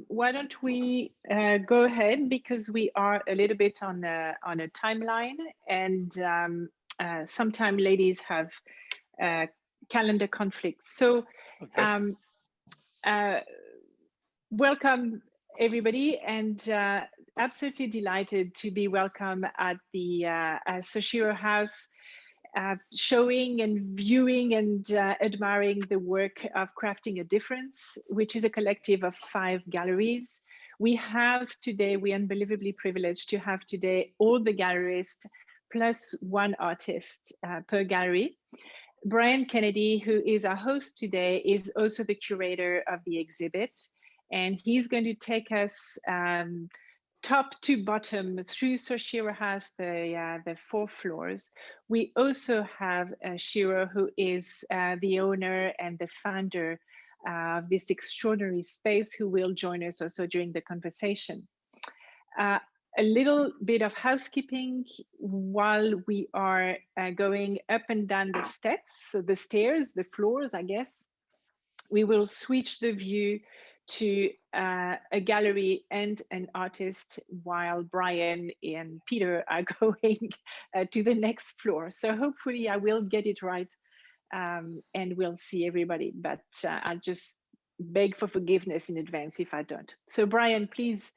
why don't we go ahead, because we are a little bit on a timeline, and sometimes ladies have calendar conflicts. So welcome everybody, and absolutely delighted to be welcome at the SoShiro House, showing and viewing and admiring the work of Crafting a Difference, which is a collective of 5 galleries. We have today, we're unbelievably privileged to have today all the gallerists plus 1 artist per gallery. Brian Kennedy, who is our host today, is also the curator of the exhibit, and he's going to take us top to bottom through SoShiro House, the 4 floors. We also have Shiro, who is the owner and the founder of this extraordinary space, who will join us also during the conversation. A little bit of housekeeping while we are going up and down the steps, so the stairs, the floors, I guess. We will switch the view to a gallery and an artist while Brian and Peter are going to the next floor. So hopefully I will get it right, and we'll see everybody, but I'll just beg for forgiveness in advance if I don't. So Brian, please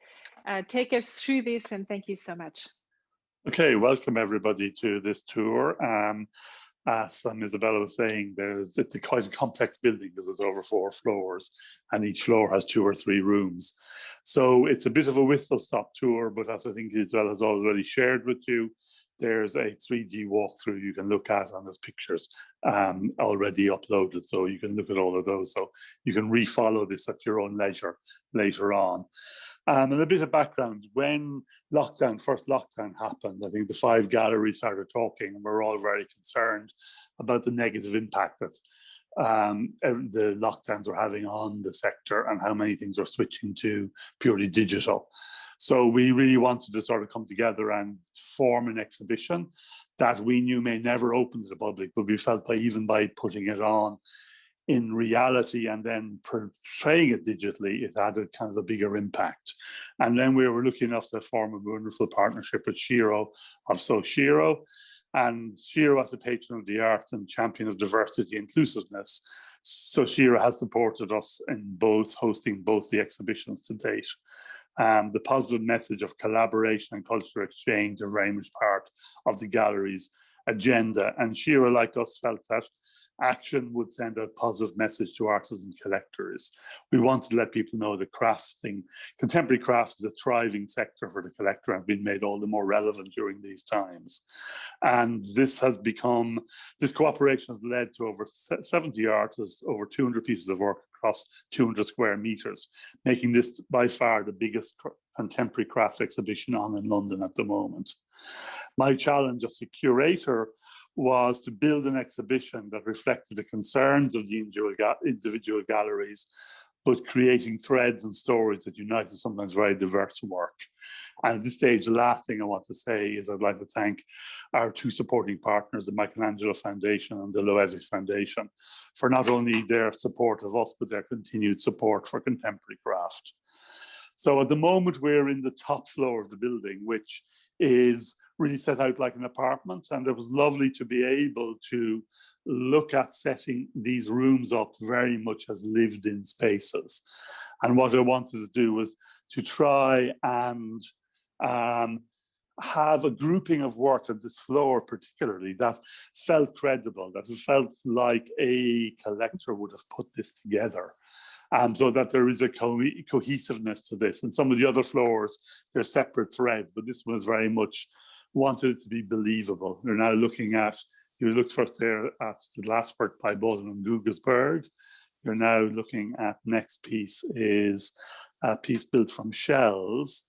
take us through this, and thank you so much. Okay, welcome everybody to this tour. As Isabelle was saying, it's quite a complex building because it's over 4 floors, and each floor has 2 or 3 rooms. So it's a bit of a whistle-stop tour, but as I think Isabelle has already shared with you, there's a 3D walkthrough you can look at, and there's pictures already uploaded, so you can look at all of those. So you can re-follow this at your own leisure later on. And a bit of background, when first lockdown happened, I think the 5 galleries started talking, and we're all very concerned about the negative impact that the lockdowns are having on the sector and how many things are switching to purely digital. So we really wanted to sort of come together and form an exhibition that we knew may never open to the public, but we felt even by putting it on in reality and then portraying it digitally, it had a kind of a bigger impact. And then we were lucky enough to form a wonderful partnership with Shiro of SoShiro. And Shiro, as a patron of the arts and champion of diversity and inclusiveness, SoShiro has supported us in hosting both the exhibitions to date. The positive message of collaboration and cultural exchange are very much part of the gallery's agenda. And Shiro, like us, felt that action would send a positive message to artists and collectors. We wanted to let people know that contemporary crafts is a thriving sector for the collector and been made all the more relevant during these times. And this cooperation has led to over 70 artists, over 200 pieces of work across 200 square meters, making this by far the biggest contemporary craft exhibition on in London at the moment. My challenge as a curator was to build an exhibition that reflected the concerns of the individual galleries, but creating threads and stories that united sometimes very diverse work. And at this stage, the last thing I want to say is I'd like to thank our 2 supporting partners, the Michelangelo Foundation and the Loewy Foundation, for not only their support of us, but their continued support for contemporary craft. So at the moment, we're in the top floor of the building, which is really set out like an apartment. And it was lovely to be able to look at setting these rooms up very much as lived-in spaces. And what I wanted to do was to try and have a grouping of work on this floor particularly that felt credible, that it felt like a collector would have put this together. So that there is a cohesiveness to this. And some of the other floors, they're separate threads, but this one is very much wanted it to be believable. We're now looking at, you looked first there at the last work by Boden and Gugelsberg. You're now looking at next piece is a piece built from shells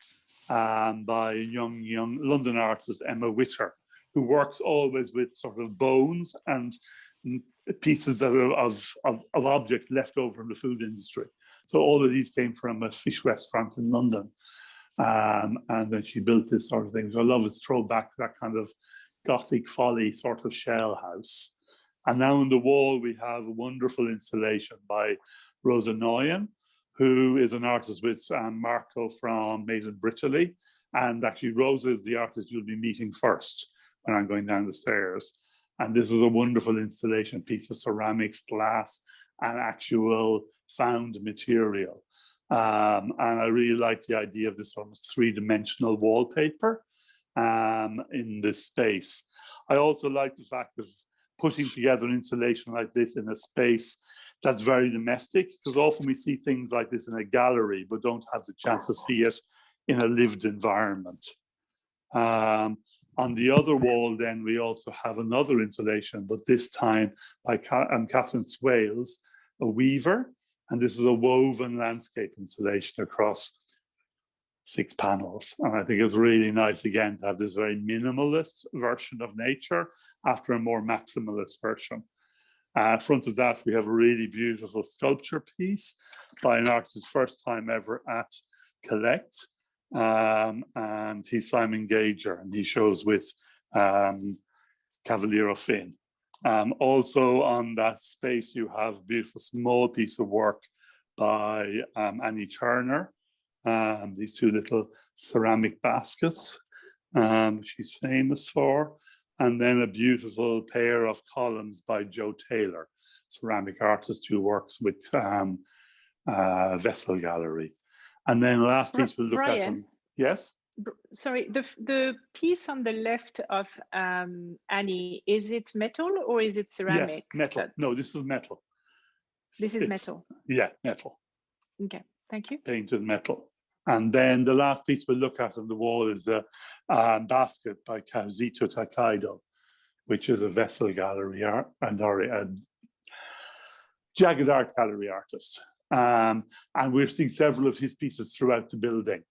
by young London artist Emma Witter, who works always with sort of bones and pieces that are of objects left over in the food industry. So all of these came from a fish restaurant in London. And then she built this sort of thing. So I love its throwback to that kind of Gothic folly sort of shell house. And now on the wall, we have a wonderful installation by Rosa Nguyen, who is an artist with Marco from madeinbritaly. And actually, Rosa is the artist you'll be meeting first when I'm going down the stairs. And this is a wonderful installation piece of ceramics, glass, and actual found material. And I really like the idea of this almost three-dimensional wallpaper in this space. I also like the fact of putting together an installation like this in a space that's very domestic, because often we see things like this in a gallery, but don't have the chance to see it in a lived environment. On the other wall, then, we also have another installation, but this time by Catherine Swales, a weaver, and this is a woven landscape installation across 6 panels. And I think it's really nice, again, to have this very minimalist version of nature after a more maximalist version. In front of that, we have a really beautiful sculpture piece by an artist first time ever at Collect. And he's Simon Gager, and he shows with Cavaliero Finn. Also on that space, you have a beautiful small piece of work by Annie Turner. These 2 little ceramic baskets she's famous for. And then a beautiful pair of columns by Joe Taylor, ceramic artist who works with Vessel Gallery. And then the last piece we'll look Brian, at. Yes? Sorry, the piece on the left of Annie, is it metal or is it ceramic? Yes, metal. No, this is metal. This is metal? Yeah, metal. Okay, thank you. Painted metal. And then the last piece we'll look at on the wall is a basket by Kazuto Takaido, which is a Vessel Gallery and a jagged art gallery artist. And we're seeing several of his pieces throughout the building.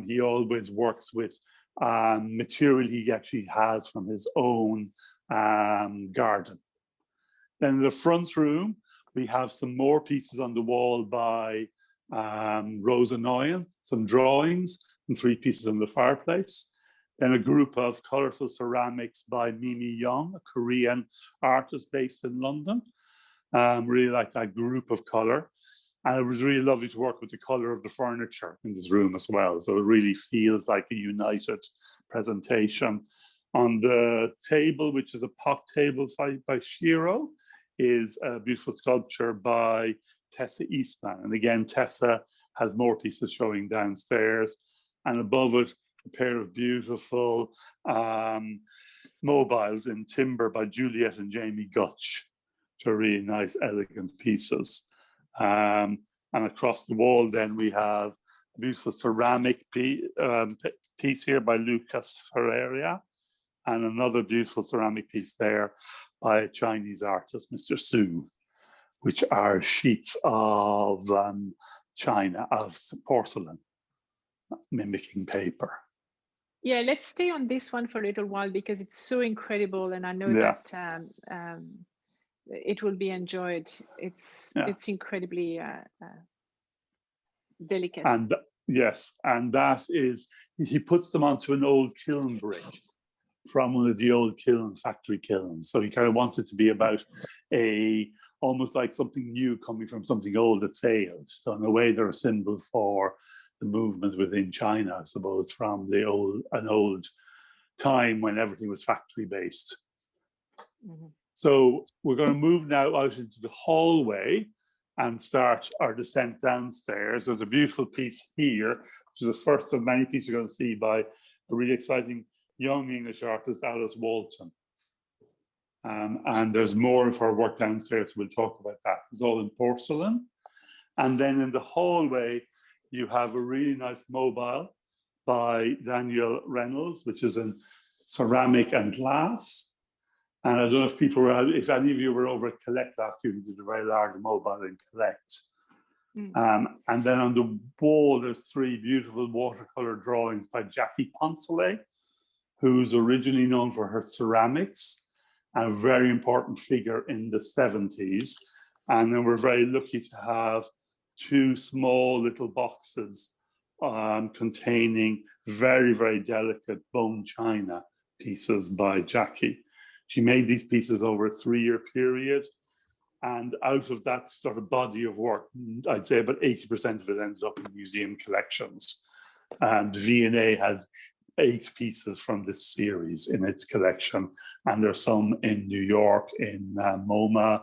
He always works with material he actually has from his own garden. Then in the front room, we have some more pieces on the wall by Rosa Nguyen, some drawings and 3 pieces on the fireplace. Then a group of colorful ceramics by Mimi Young, a Korean artist based in London. Really like that group of color. And it was really lovely to work with the color of the furniture in this room as well. So it really feels like a united presentation. On the table, which is a pot table by Shiro, is a beautiful sculpture by Tessa Eastman. And again, Tessa has more pieces showing downstairs. And above it, a pair of beautiful mobiles in timber by Juliet and Jamie Gutch, which are really nice, elegant pieces. And across the wall, then we have a beautiful ceramic piece here by Lucas Ferreira, and another beautiful ceramic piece there by a Chinese artist, Mr. Su, which are sheets of china, of porcelain, mimicking paper. Yeah, let's stay on this one for a little while because it's so incredible, and I know that it will be enjoyed. It's incredibly delicate. And yes, and that is, he puts them onto an old kiln brick from one of the old factory kilns. So he kind of wants it to be about almost like something new coming from something old that failed. So in a way, they're a symbol for the movement within China, I suppose, from an old time when everything was factory based. Mm-hmm. So we're going to move now out into the hallway and start our descent downstairs. There's a beautiful piece here, which is the first of many pieces you're going to see by a really exciting young English artist, Alice Walton. And there's more of her work downstairs. We'll talk about that. It's all in porcelain. And then in the hallway, you have a really nice mobile by Daniel Reynolds, which is in ceramic and glass. And I don't know if any of you were over at Collect last year, we did a very large mobile in Collect. And then on the wall, there's 3 beautiful watercolor drawings by Jackie Poncelet, who's originally known for her ceramics, and a very important figure in the 70s. And then we're very lucky to have 2 small little boxes containing very, very delicate bone china pieces by Jackie. She made these pieces over a 3-year period, And out of that sort of body of work, I'd say about 80% of it ended up in museum collections. And V&A has 8 pieces from this series in its collection, and there's some in New York, in MoMA,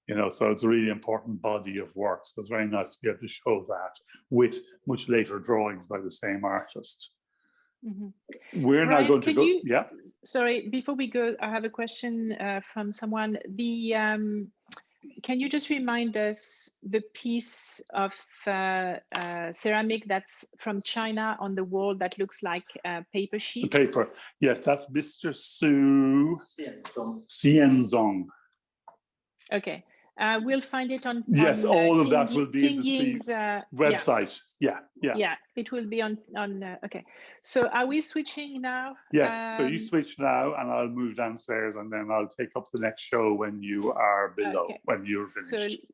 you know, so it's a really important body of work. So it's very nice to be able to show that with much later drawings by the same artist. Mm-hmm. We're Brian, now going to go, yeah. Sorry, before we go, I have a question from someone. Can you just remind us the piece of ceramic that's from China on the wall that looks like paper sheets? The paper, yes, that's Mr. Su Xianzong. Okay, we'll find it on. Yes, all of that will be in the Ting-Ying's website. Yeah. It will be on. Okay, so are we switching now? Yes, so you switch now, and I'll move downstairs, and then I'll take up the next show when you are below, when you're finished. So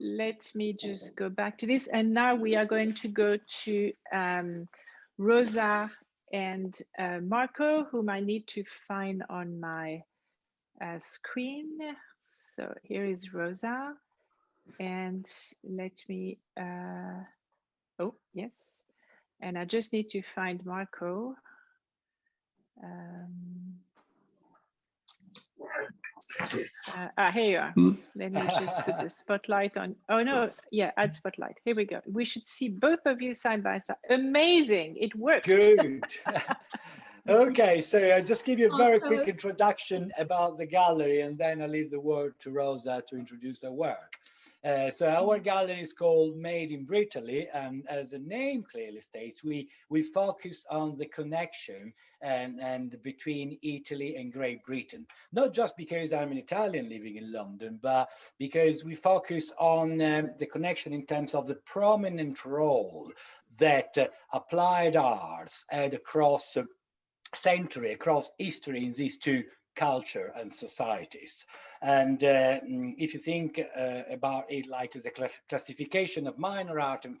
let me just go back to this, and now we are going to go to Rosa and Marco, whom I need to find on my screen. So here is Rosa, and let me, oh, yes. And I just need to find Marco. Here you are. Let me just put the spotlight on. Oh no, yeah, add spotlight. Here we go. We should see both of you side by side. Amazing, it worked. Good. Okay, so I'll just give you a very quick introduction about the gallery, and then I'll leave the word to Rosa to introduce her work. So our gallery is called Madeinbritaly, and as the name clearly states, we focus on the connection and between Italy and Great Britain. Not just because I'm an Italian living in London, but because we focus on the connection in terms of the prominent role that applied arts had across century, across history in these two culture and societies. And if you think about it like as a classification of minor art and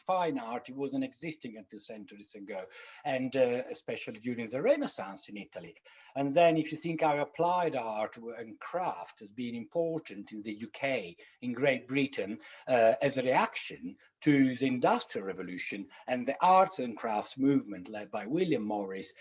fine art, it wasn't existing until centuries ago, and especially during the Renaissance in Italy. And then if you think how applied art and craft has been important in the UK, in Great Britain, as a reaction to the Industrial Revolution and the arts and crafts movement led by William Morris,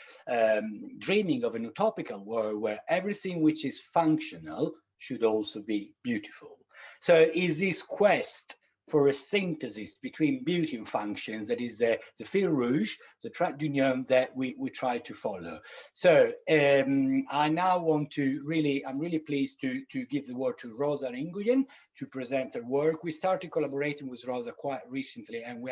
dreaming of an utopical world where everything which is functional should also be beautiful. So is this quest for a synthesis between beauty and functions that is the fil rouge, the trait d'union that we try to follow. So I now want to I'm really pleased to give the word to Rosa and Nguyen to present her work. We started collaborating with Rosa quite recently, and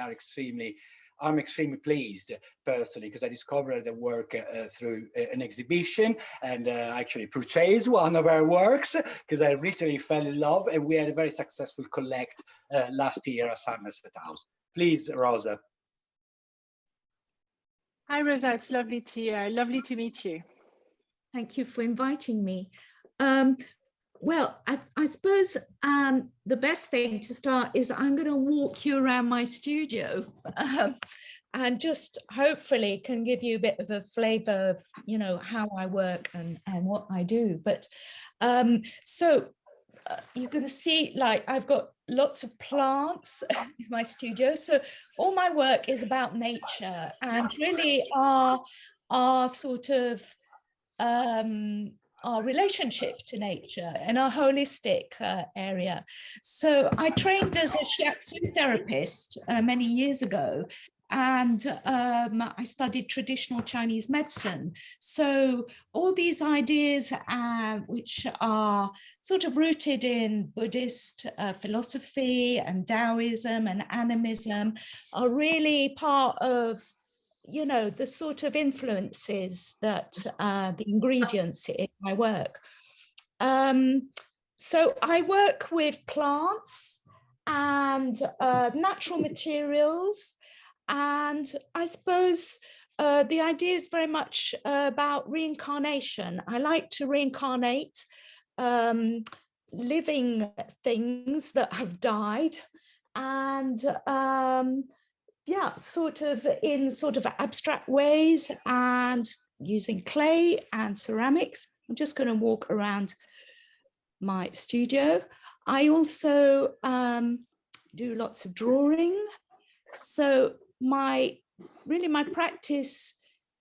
I'm extremely pleased personally because I discovered the work through an exhibition, and actually purchased one of our works because I literally fell in love, and we had a very successful collect last year at Somerset House. Please, Rosa. Hi, Rosa. It's lovely to meet you. Thank you for inviting me. Well, I suppose the best thing to start is I'm going to walk you around my studio and just hopefully can give you a bit of a flavor of, you know, how I work and what I do. But so you're going to see, like, I've got lots of plants in my studio. So all my work is about nature and really our sort of our relationship to nature and our holistic area. So I trained as a shiatsu therapist many years ago, and I studied traditional Chinese medicine. So all these ideas which are sort of rooted in Buddhist philosophy and Taoism and animism are really part of, you know, the sort of influences that the ingredients in my work. So I work with plants and natural materials, and I suppose the idea is very much about reincarnation. I like to reincarnate living things that have died, and yeah, sort of in sort of abstract ways and using clay and ceramics. I'm just going to walk around my studio. I also do lots of drawing. So my practice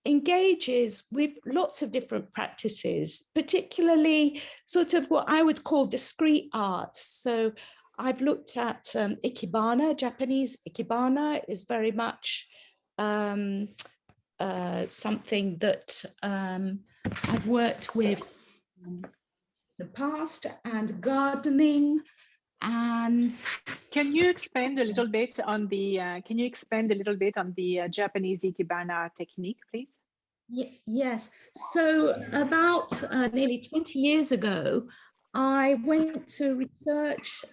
engages with lots of different practices, particularly sort of what I would call discrete art. So I've looked at ikebana. Japanese ikebana is very much something that I've worked with in the past, and gardening. And can you expand a little bit on the Japanese ikebana technique, please? Yes. So about nearly 20 years ago, I went to research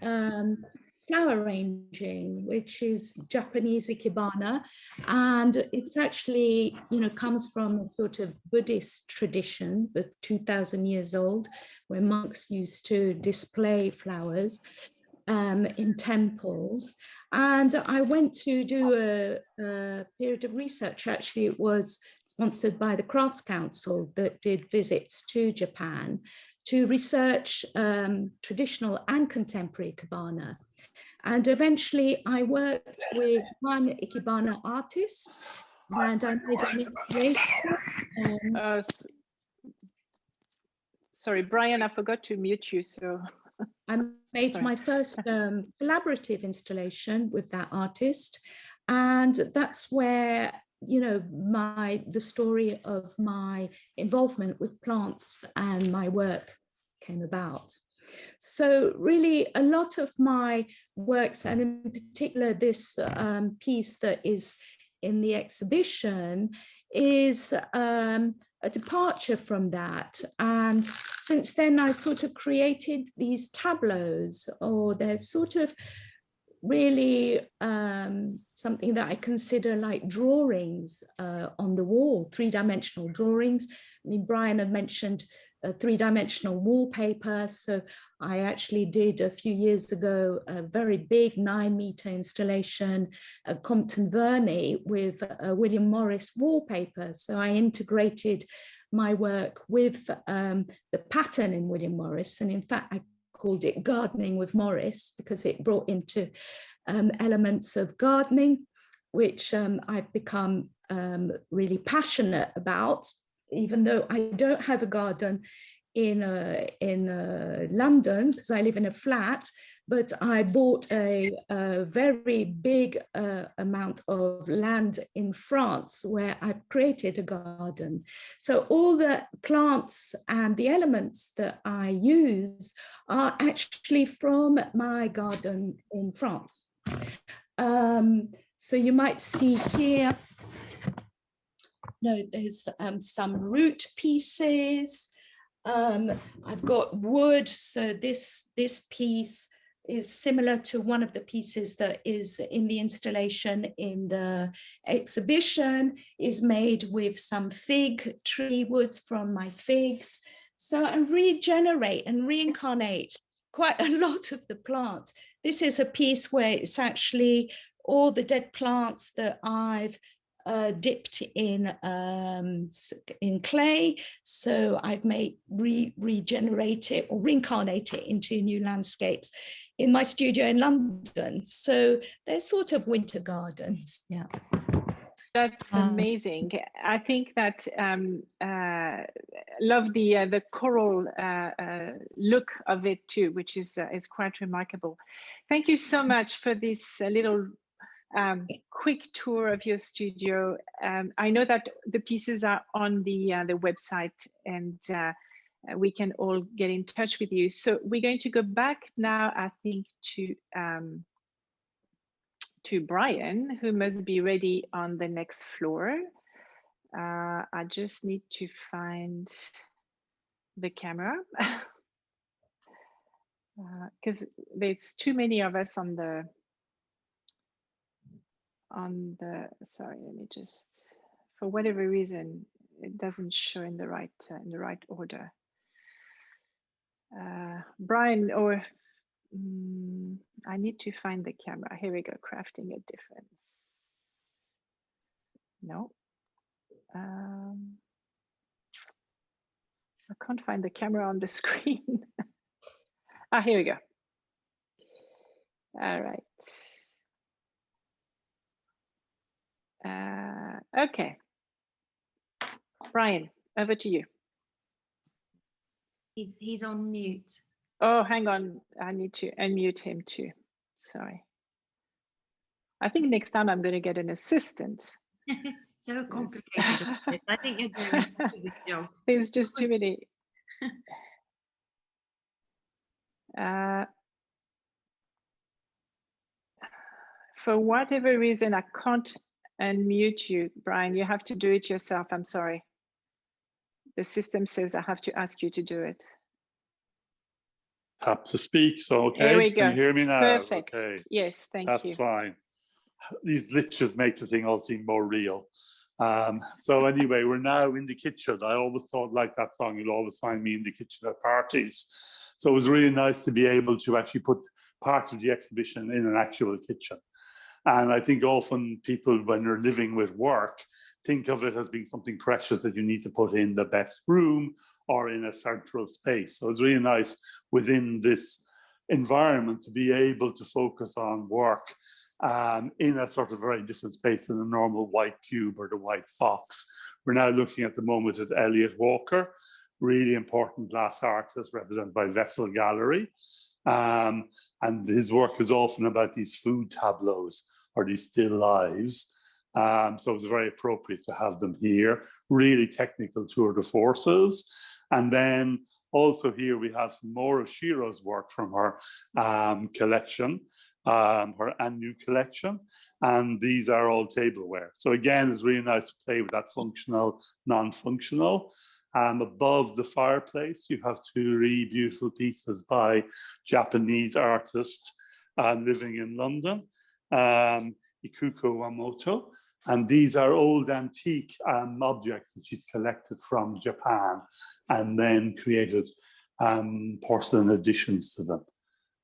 flower arranging, which is Japanese ikebana, and it's actually, comes from a sort of Buddhist tradition, but 2,000 years old, where monks used to display flowers in temples. And I went to do a period of research. Actually, it was sponsored by the Crafts Council that did visits to Japan to research traditional and contemporary ikebana. And eventually I worked with one ikebana artist, and I made an installation. Sorry, Brian, I forgot to mute you. So I made my first collaborative installation with that artist. And that's where, the story of my involvement with plants and my work came about. So really a lot of my works, and in particular this piece that is in the exhibition, is a departure from that. And since then I sort of created these tableaus, or they're sort of really something that I consider like drawings on the wall, three-dimensional drawings. I mean, Brian had mentioned three-dimensional wallpaper. So I actually did a few years ago a very big 9-meter installation at Compton Verney with William Morris wallpaper. So I integrated my work with the pattern in William Morris. And in fact, I called it Gardening with Morris because it brought into elements of gardening, which I've become really passionate about, even though I don't have a garden in London because I live in a flat, but I bought a very big amount of land in France where I've created a garden. So all the plants and the elements that I use are actually from my garden in France. So you might see here, there's some root pieces. I've got wood. So this piece is similar to one of the pieces that is in the installation in the exhibition, is made with some fig tree woods from my figs. So I regenerate and reincarnate quite a lot of the plants. This is a piece where it's actually all the dead plants that I've dipped in clay. So I've regenerate it or reincarnate it into new landscapes in my studio in London. So they're sort of winter gardens. Yeah. That's amazing. I think that love the coral look of it too, which is quite remarkable. Thank you so much for this little quick tour of your studio. I know that the pieces are on the website, and we can all get in touch with you. So we're going to go back now, I think, to Brian, who must be ready on the next floor. I just need to find the camera because there's too many of us on the sorry, let me just, for whatever reason it doesn't show in the right order. Brian, or I need to find the camera. Here we go. Crafting a difference. No, I can't find the camera on the screen. Here we go. All right. Okay. Brian, over to you. He's on mute. Oh, hang on. I need to unmute him too. Sorry. I think next time I'm going to get an assistant. It's so complicated. I think you're doing an amazing job. There's just too many. For whatever reason, I can't unmute you, Brian. You have to do it yourself. I'm sorry. The system says I have to ask you to do it. Tap to speak. So, okay. Here we go. Can you hear me now? Perfect. Okay. Yes, thank you. That's fine. These glitches make the thing all seem more real. So anyway, we're now in the kitchen. I always thought, like that song, you'll always find me in the kitchen at parties. So it was really nice to be able to actually put parts of the exhibition in an actual kitchen. And I think often people, when they're living with work, think of it as being something precious that you need to put in the best room or in a central space. So it's really nice within this environment to be able to focus on work in a sort of very different space than a normal white cube or the white box. We're now looking at the moment at Elliot Walker, really important glass artist represented by Vessel Gallery. And his work is often about these food tableaus or these still lives. So it's very appropriate to have them here. Really technical tour de forces. And then also here we have some more of Shiro's work from her collection, her Anu collection. And these are all tableware. So again, it's really nice to play with that functional, non-functional. Above the fireplace, you have two really beautiful pieces by Japanese artist living in London, Ikuko Wamoto. And these are old antique objects that she's collected from Japan and then created porcelain additions to them.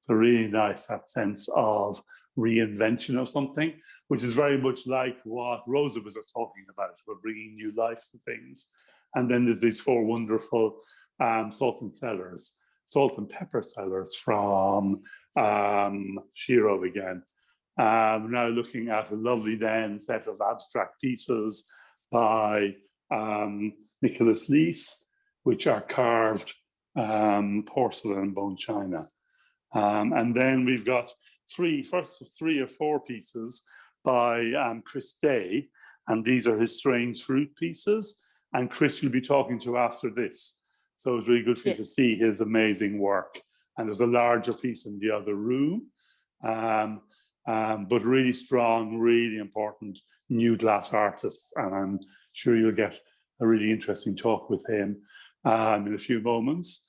So really nice, that sense of reinvention of something, which is very much like what Rosa was talking about, about bringing new life to things. And then there's these four wonderful salt and pepper cellars from Shiro again. Now looking at a lovely then set of abstract pieces by Nicholas Lees, which are carved porcelain bone china. And then we've got three or four pieces by Chris Day, and these are his strange fruit pieces. And Chris you'll be talking to after this. So it's really good for you to see his amazing work. And there's a larger piece in the other room, but really strong, really important new glass artist. And I'm sure you'll get a really interesting talk with him in a few moments.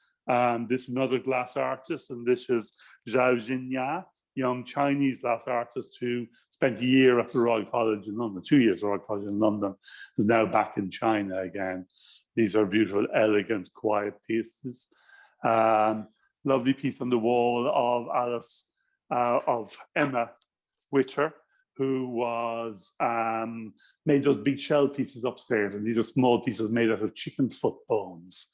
This is another glass artist, and this is Zhao Jinya, young Chinese glass artist who spent a year at the Royal College in London, 2 years at the Royal College in London, is now back in China again. These are beautiful, elegant, quiet pieces. Lovely piece on the wall of Emma Witter, who was made those big shell pieces upstairs, and these are small pieces made out of chicken foot bones.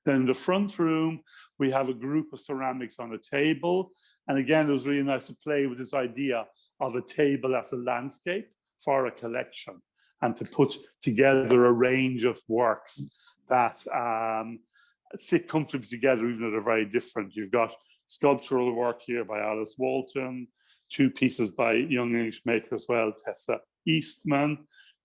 Then in the front room, we have a group of ceramics on a table. And again, it was really nice to play with this idea of a table as a landscape for a collection and to put together a range of works that sit comfortably together, even though they're very different. You've got sculptural work here by Alice Walton, two pieces by young English maker as well, Tessa Eastman,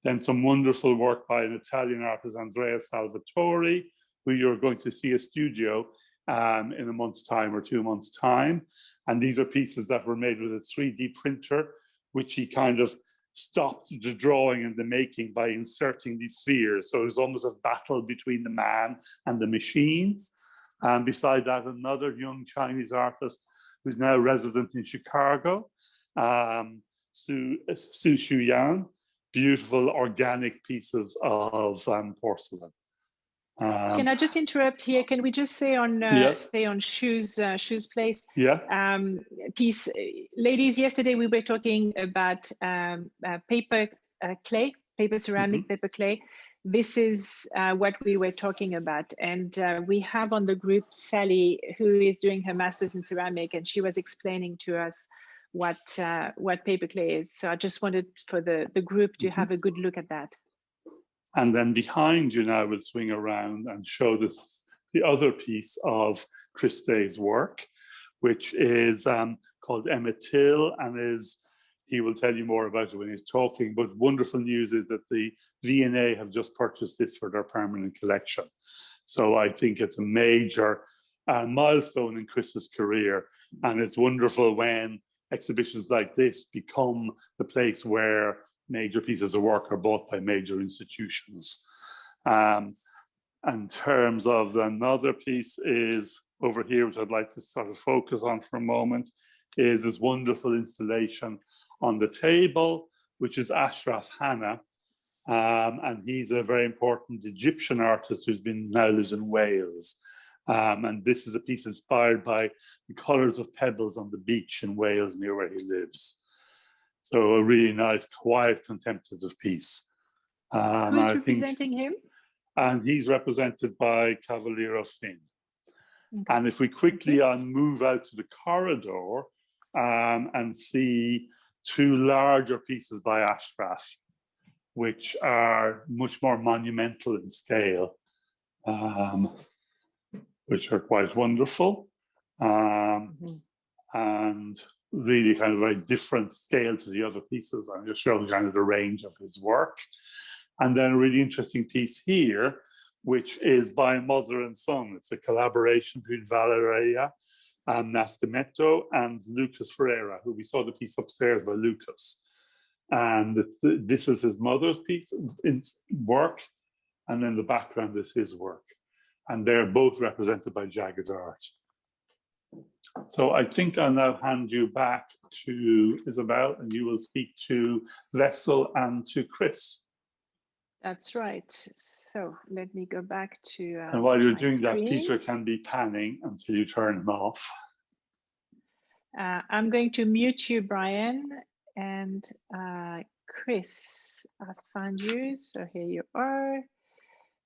then some wonderful work by an Italian artist, Andrea Salvatore, who you're going to see a studio in a month's time or 2 months' time. And these are pieces that were made with a 3D printer, which he kind of stopped the drawing and the making by inserting these spheres. So it was almost a battle between the man and the machine. And beside that, another young Chinese artist who's now resident in Chicago, Su Shuyan, beautiful organic pieces of porcelain. Can I just interrupt here? Can we just say on Shu's place? Yeah. Piece, ladies. Yesterday we were talking about paper clay, paper ceramic, paper clay. This is what we were talking about, and we have on the group Sally, who is doing her master's in ceramic, and she was explaining to us what paperclay is. So I just wanted for the group to have a good look at that. And then behind you now we'll swing around and show this, the other piece of Chris Day's work, which is called Emmett Till, and he will tell you more about it when he's talking, but wonderful news is that the V&A have just purchased this for their permanent collection. So I think it's a major milestone in Chris's career, and it's wonderful when exhibitions like this become the place where major pieces of work are bought by major institutions. In terms of another piece is over here, which I'd like to sort of focus on for a moment, is this wonderful installation on the table, which is Ashraf Hanna. And he's a very important Egyptian artist who's now lives in Wales. And this is a piece inspired by the colors of pebbles on the beach in Wales near where he lives. So a really nice, quiet, contemplative piece. Who's representing him? And he's represented by Cavaliero Finn. Okay. And if we quickly move out to the corridor and see two larger pieces by Ashraf, which are much more monumental in scale, which are quite wonderful, and really kind of very different scale to the other pieces. I'm just showing kind of the range of his work. And then a really interesting piece here, which is by mother and son. It's a collaboration between Valeria Nascimento and Lucas Ferreira, who we saw the piece upstairs by Lucas. And this is his mother's piece in work, and then the background is his work. And they're both represented by jaggedart. So I think I'll now hand you back to Isabelle, and you will speak to Vessel and to Chris. That's right. So let me go back to and while you're doing screen. that, Peter can be panning until you turn him off. I'm going to mute you, Brian, and Chris, I found you. So here you are.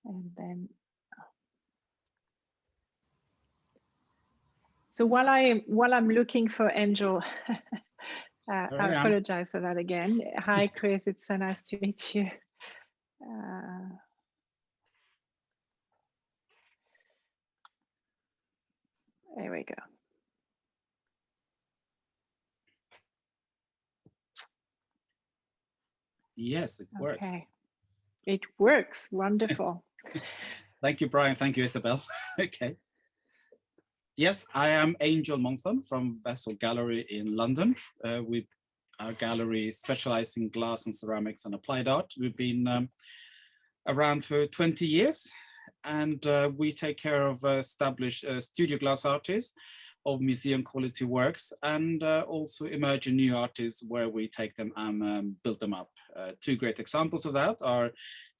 And then, so while I'm looking for Angel, I apologize for that again. Hi, Chris. It's so nice to meet you. There we go. Yes, it works. Okay. It works. Wonderful. Thank you, Brian. Thank you, Isabelle. Okay. Yes, I am Angel Monzon from Vessel Gallery in London. Our gallery specializes in glass and ceramics and applied art. We've been around for 20 years, and we take care of established studio glass artists of museum quality works, and also emerging new artists where we take them and build them up. Two great examples of that are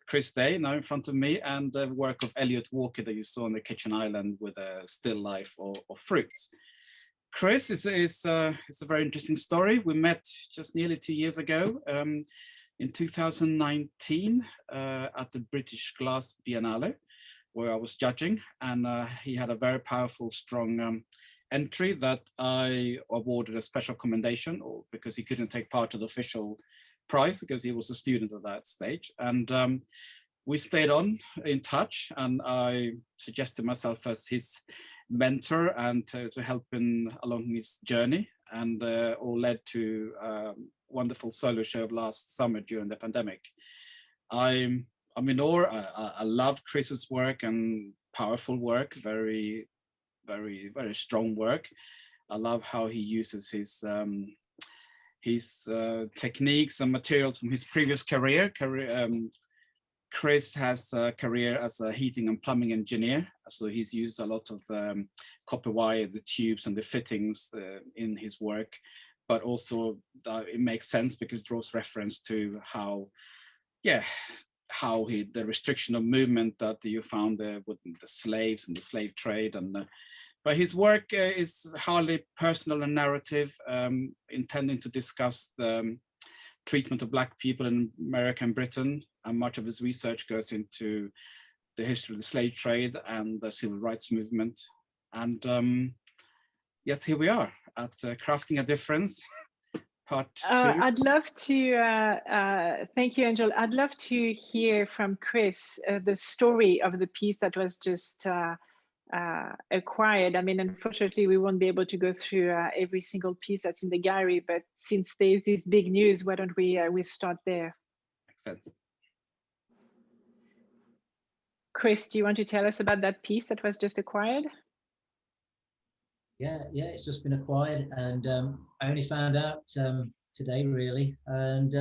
Chris Day, now in front of me, and the work of Elliot Walker that you saw on the kitchen island with a still life of fruits. Chris is a very interesting story. We met just nearly 2 years ago in 2019 at the British Glass Biennale, where I was judging, and he had a very powerful, strong entry that I awarded a special commendation, because he couldn't take part of the official prize because he was a student at that stage. And we stayed on in touch, and I suggested myself as his mentor and to help him along his journey, and all led to a wonderful solo show last summer during the pandemic. I'm in awe. I love Chris's work, and powerful work, very, very, very strong work. I love how he uses his techniques and materials from his previous career. Chris has a career as a heating and plumbing engineer, so he's used a lot of copper wire, the tubes and the fittings in his work, but also it makes sense because it draws reference to how the restriction of movement that you found with the slaves and the slave trade. But his work is highly personal and narrative, intending to discuss the treatment of Black people in America and Britain, and much of his research goes into the history of the slave trade and the civil rights movement. And yes, here we are at Crafting a Difference part 2? I'd love to, thank you, Angel. I'd love to hear from Chris the story of the piece that was just acquired. I mean, unfortunately, we won't be able to go through every single piece that's in the gallery, but since there's this big news, why don't we start there? Makes sense. Chris, do you want to tell us about that piece that was just acquired? Yeah, it's just been acquired, and I only found out today, really, and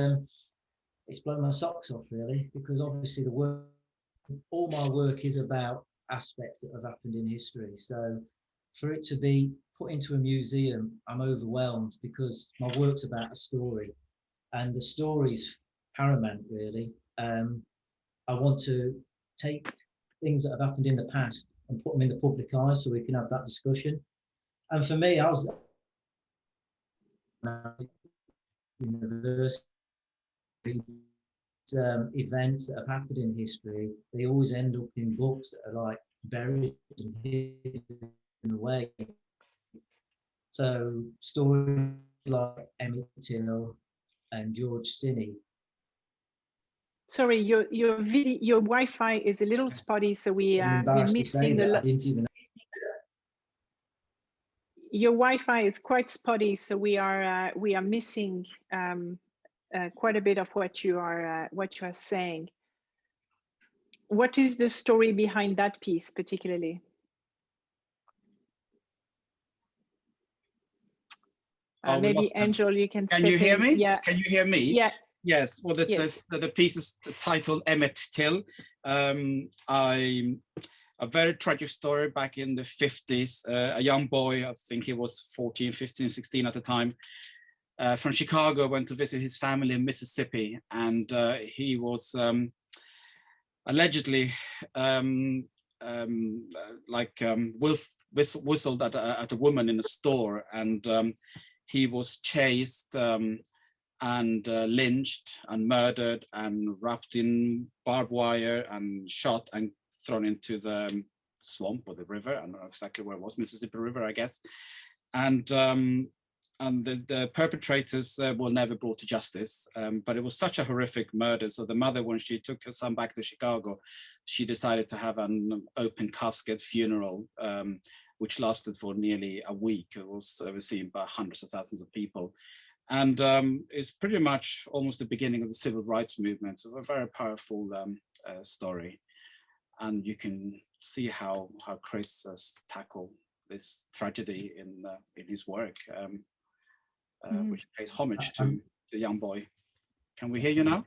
it's blown my socks off, really, because obviously the work, all my work is about aspects that have happened in history. So for it to be put into a museum, I'm overwhelmed, because my work's about a story, and the story's paramount, really. I want to take things that have happened in the past and put them in the public eye so we can have that discussion. And for me, I was university events that have happened in history, they always end up in books that are like buried and hidden away. So stories like Emmett Till and George Stinney. Sorry, your Wi-Fi is a little spotty, so we're missing a lot. Your Wi-Fi is quite spotty, so we are missing quite a bit of what you are saying. What is the story behind that piece particularly? Maybe Angel, you can. Can you hear me? Yeah. Can you hear me? Yeah. Yes. Well, the piece is titled Emmett Till. A very tragic story back in the 50s. A young boy, I think he was 14, 15, 16 at the time, from Chicago, went to visit his family in Mississippi, and he was allegedly whistled at a woman in a store, and he was chased and lynched and murdered and wrapped in barbed wire and shot and thrown into the swamp or the river. I don't know exactly where it was, Mississippi River, I guess. And the perpetrators were never brought to justice, but it was such a horrific murder. So the mother, when she took her son back to Chicago, she decided to have an open casket funeral, which lasted for nearly a week. It was overseen by hundreds of thousands of people. And it's pretty much almost the beginning of the civil rights movement. So a very powerful story. And you can see how Chris has tackled this tragedy in his work, which pays homage to the young boy. Can we hear you now?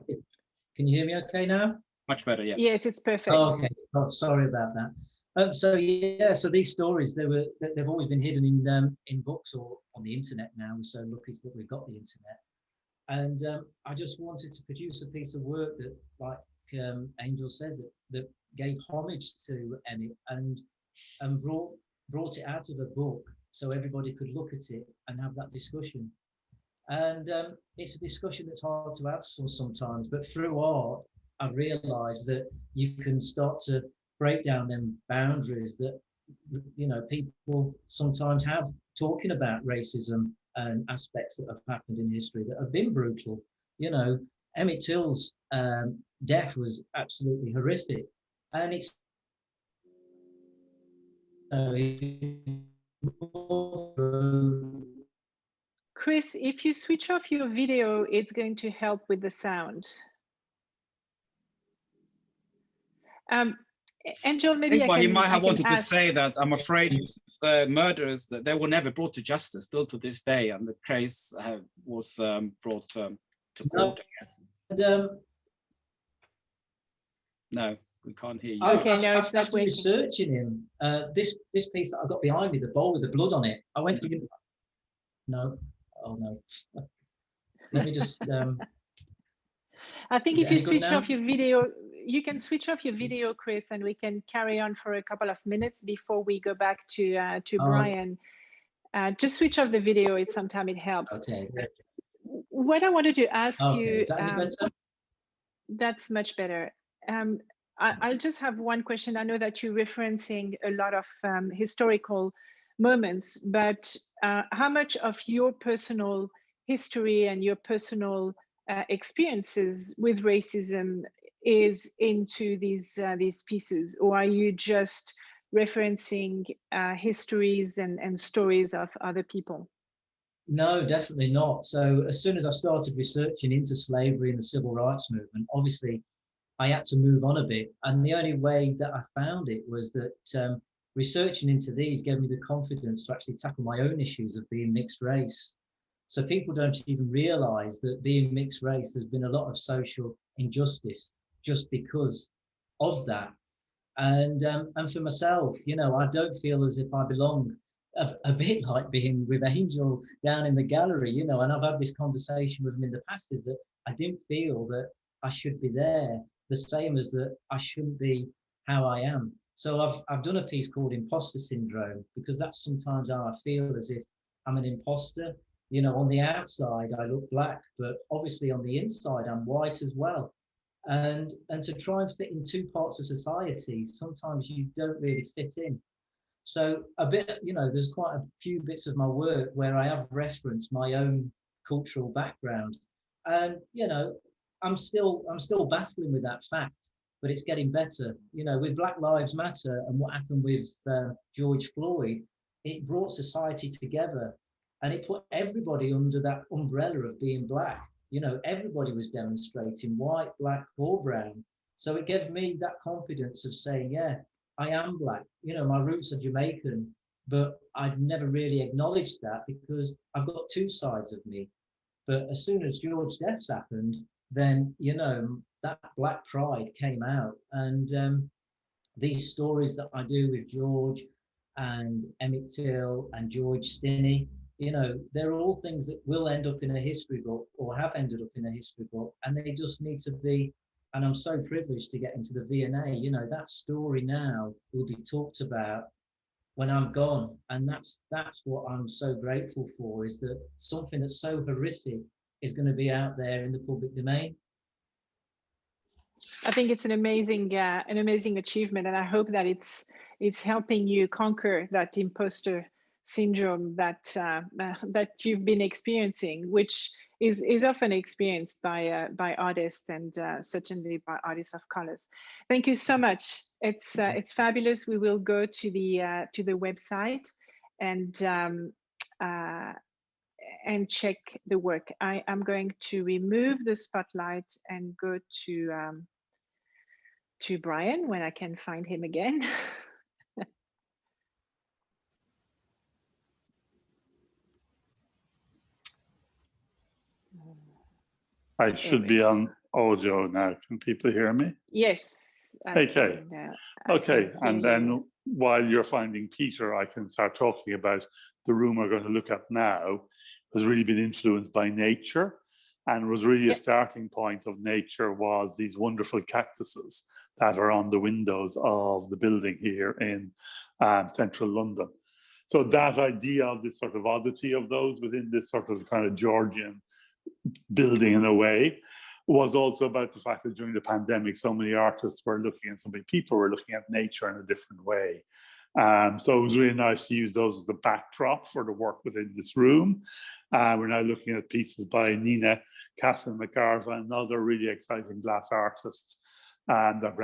Can you hear me okay now? Much better, yes. Yes, it's perfect. Oh, okay, sorry about that. So yeah, so these stories, they've always been hidden in books or on the internet now. We're so lucky that we've got the internet. And I just wanted to produce a piece of work that, like Angel said, that gave homage to Emmett and brought it out of a book so everybody could look at it and have that discussion. And it's a discussion that's hard to have sometimes, but through art, I've realized that you can start to break down them boundaries that, you know, people sometimes have talking about racism and aspects that have happened in history that have been brutal. You know, Emmett Till's death was absolutely horrific, and it's Chris, if you switch off your video, it's going to help with the sound. Angel, maybe he might have wanted to say that I'm afraid the murderers, that they were never brought to justice still to this day, and the case was brought to court, I guess. No, we can't hear you. Okay, no, it's not working. Researching him. This piece that I've got behind me, the bowl with the blood on it. I went to no. Oh no. Let me just. I think if you switch off your video, you can switch off your video, Chris, and we can carry on for a couple of minutes before we go back to Brian. Just switch off the video. Sometimes it helps. Okay. What I wanted to ask you. Is that any better? That's much better. I'll just have one question. I know that you're referencing a lot of historical moments, but how much of your personal history and your personal experiences with racism is into these pieces, or are you just referencing histories and stories of other people? No, definitely not. So as soon as I started researching into slavery and the civil rights movement, obviously I had to move on a bit. And the only way that I found it was that researching into these gave me the confidence to actually tackle my own issues of being mixed race. So people don't even realize that being mixed race, there's been a lot of social injustice just because of that. And for myself, you know, I don't feel as if I belong. A bit like being with Angel down in the gallery, you know, and I've had this conversation with him in the past, is that I didn't feel that I should be there, the same as that I shouldn't be how I am. So I've done a piece called Imposter Syndrome, because that's sometimes how I feel, as if I'm an imposter. You know, on the outside I look black, but obviously on the inside I'm white as well. And to try and fit in two parts of society, sometimes you don't really fit in. So a bit, you know, there's quite a few bits of my work where I have referenced my own cultural background, and you know, I'm still battling with that fact, but it's getting better. You know, with Black Lives Matter and what happened with George Floyd, it brought society together, and it put everybody under that umbrella of being black. You know, everybody was demonstrating, white, black, or brown. So it gave me that confidence of saying, yeah, I am black. You know, my roots are Jamaican, but I'd never really acknowledged that because I've got two sides of me. But as soon as George's deaths happened, then, you know, that black pride came out. And these stories that I do with George and Emmett Till and George Stinney, you know, they're all things that will end up in a history book or have ended up in a history book, and they just need to be. And I'm so privileged to get into the V&A. You know, that story now will be talked about when I'm gone. And that's what I'm so grateful for, is that something that's so horrific is going to be out there in the public domain. I think it's an amazing achievement, and I hope that it's helping you conquer that imposter syndrome that you've been experiencing, which is often experienced by artists, and certainly by artists of colors. Thank you so much. It's fabulous. We will go to the website and check the work. I am going to remove the spotlight and go to Brian when I can find him again. I should be on audio now. Can people hear me? Yes. Okay. Okay. And then while you're finding Peter, I can start talking about the room we're going to look at now. Has really been influenced by nature, and was really a starting point of nature was these wonderful cactuses that are on the windows of the building here in central London. So that idea of this sort of oddity of those within this sort of kind of Georgian building in a way was also about the fact that during the pandemic, so many artists were looking, and so many people were looking at nature in a different way. So it was really nice to use those as the backdrop for the work within this room. We're now looking at pieces by Nina Castle-McGarva, another really exciting glass artist that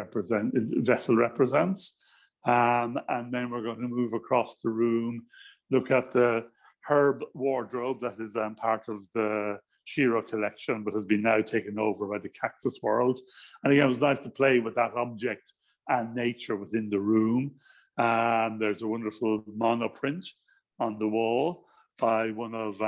Vessel represents. And then we're going to move across the room, look at the herb wardrobe that is part of the Shiro collection, but has been now taken over by the Cactus World. And again, it was nice to play with that object and nature within the room. There's a wonderful monoprint on the wall by one of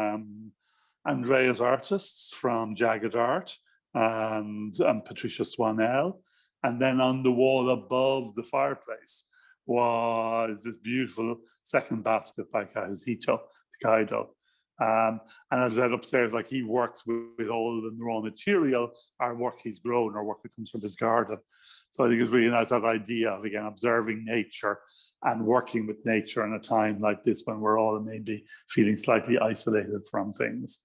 Andrea's artists from Jagged Art and Patricia Swanell. And then on the wall above the fireplace was this beautiful second basket by Kazuhito Takaido. And as I said upstairs, like he works with all the raw material, our work he's grown, or work that comes from his garden. So I think it's really nice, that idea of, again, observing nature and working with nature in a time like this when we're all maybe feeling slightly isolated from things.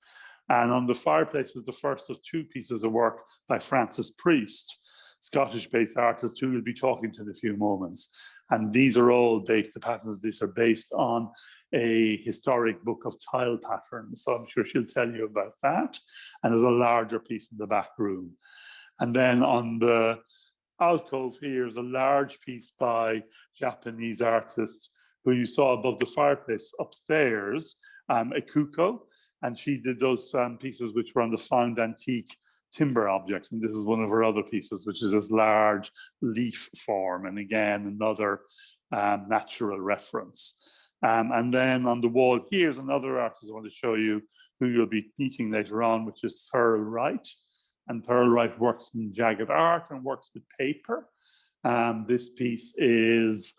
And on the fireplace is the first of two pieces of work by Francis Priest, Scottish-based artist who we'll be talking to in a few moments. And these are all based, the patterns, these are based on a historic book of tile patterns. So I'm sure she'll tell you about that. And there's a larger piece in the back room. And then on the alcove here is a large piece by Japanese artist who you saw above the fireplace upstairs, Ikuko. And she did those pieces which were on the found antique timber objects. And this is one of her other pieces, which is this large leaf form. And again, another natural reference. And then on the wall here is another artist I want to show you who you'll be meeting later on, which is Thurle Wright. And Thurle Wright works in jagged art and works with paper. This piece is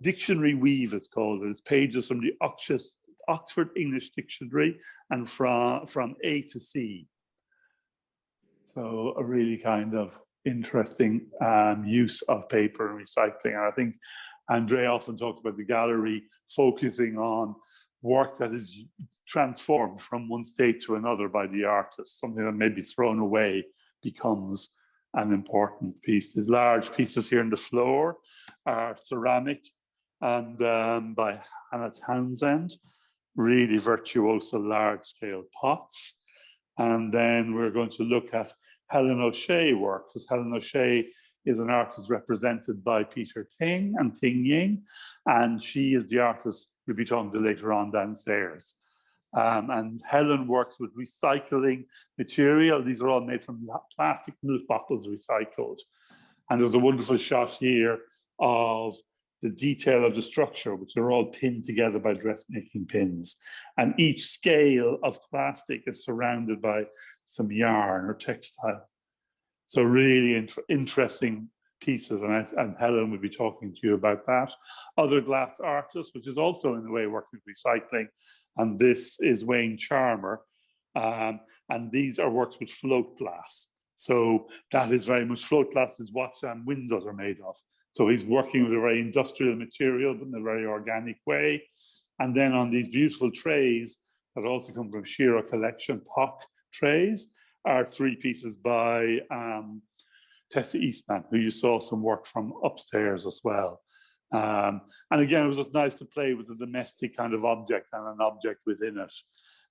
dictionary weave, it's called. It's pages from the Oxford English Dictionary and from A to C. So a really kind of interesting use of paper and recycling. And I think Andrea often talked about the gallery focusing on work that is transformed from one state to another by the artist. Something that may be thrown away becomes an important piece. These large pieces here on the floor are ceramic and by Hannah Townsend, really virtuoso large-scale pots. And then we're going to look at Helen O'Shea work, because Helen O'Shea is an artist represented by Peter Ting and Ting-Ying, and she is the artist we'll be talking to later on downstairs. And Helen works with recycling material. These are all made from plastic milk bottles recycled. And there's a wonderful shot here of the detail of the structure, which are all pinned together by dressmaking pins. And each scale of plastic is surrounded by some yarn or textile. So really interesting pieces, and Helen will be talking to you about that. Other glass artists, which is also in a way working with recycling, and this is Wayne Charmer, and these are works with float glass. So that is very much, float glass is what windows are made of. So he's working with a very industrial material, but in a very organic way. And then on these beautiful trays that also come from Shiro Collection, POC trays, are three pieces by Tessa Eastman, who you saw some work from upstairs as well. And again, it was just nice to play with a domestic kind of object and an object within it.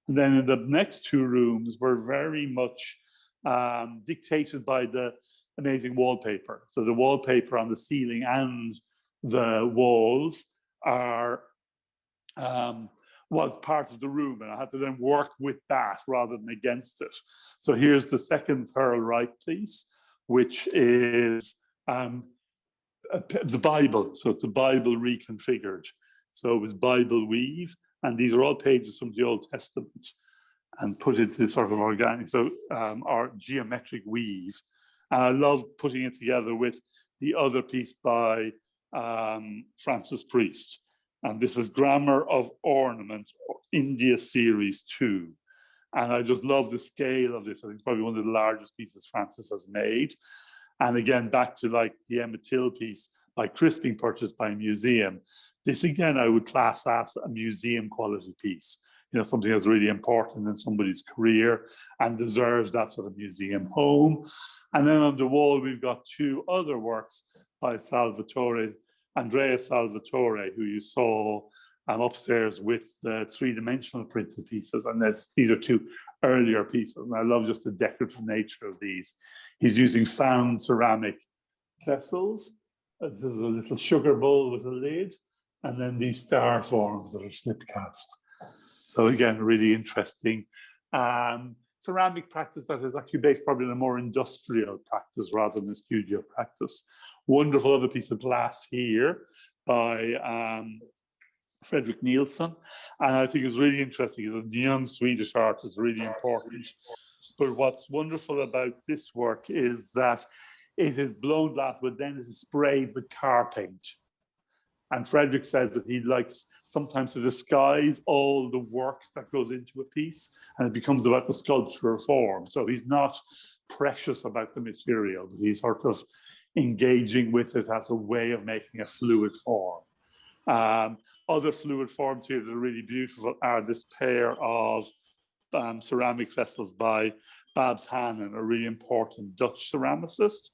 And then in the next two rooms were very much dictated by the amazing wallpaper. So the wallpaper on the ceiling and the walls are was part of the room, and I had to then work with that rather than against it. So here's the second Thurle Wright piece, which is the Bible. So it's the Bible reconfigured. So it was Bible weave, and these are all pages from the Old Testament and put into this sort of organic, so our geometric weave. And I love putting it together with the other piece by Francis Priest. And this is Grammar of Ornament, India Series 2. And I just love the scale of this. I think it's probably one of the largest pieces Francis has made. And again, back to like the Emma Till piece by Chris being purchased by a museum. This again, I would class as a museum quality piece. You know, something that's really important in somebody's career and deserves that sort of museum home. And then on the wall, we've got two other works by Andrea Salvatore, who you saw upstairs with the three-dimensional printed pieces. And these are two earlier pieces. And I love just the decorative nature of these. He's using found ceramic vessels. This is a little sugar bowl with a lid. And then these star forms that are slip cast. So again, really interesting. Ceramic practice that is actually based probably on a more industrial practice rather than a studio practice. Wonderful other piece of glass here by Frederick Nielsen. And I think it's really interesting. He's a young Swedish artist, really important. But what's wonderful about this work is that it is blown glass, but then it is sprayed with car paint. And Frederick says that he likes sometimes to disguise all the work that goes into a piece, and it becomes about the sculptural form. So he's not precious about the material, but he's sort of engaging with it as a way of making a fluid form. Other fluid forms here that are really beautiful are this pair of ceramic vessels by Babs Hannon, a really important Dutch ceramicist,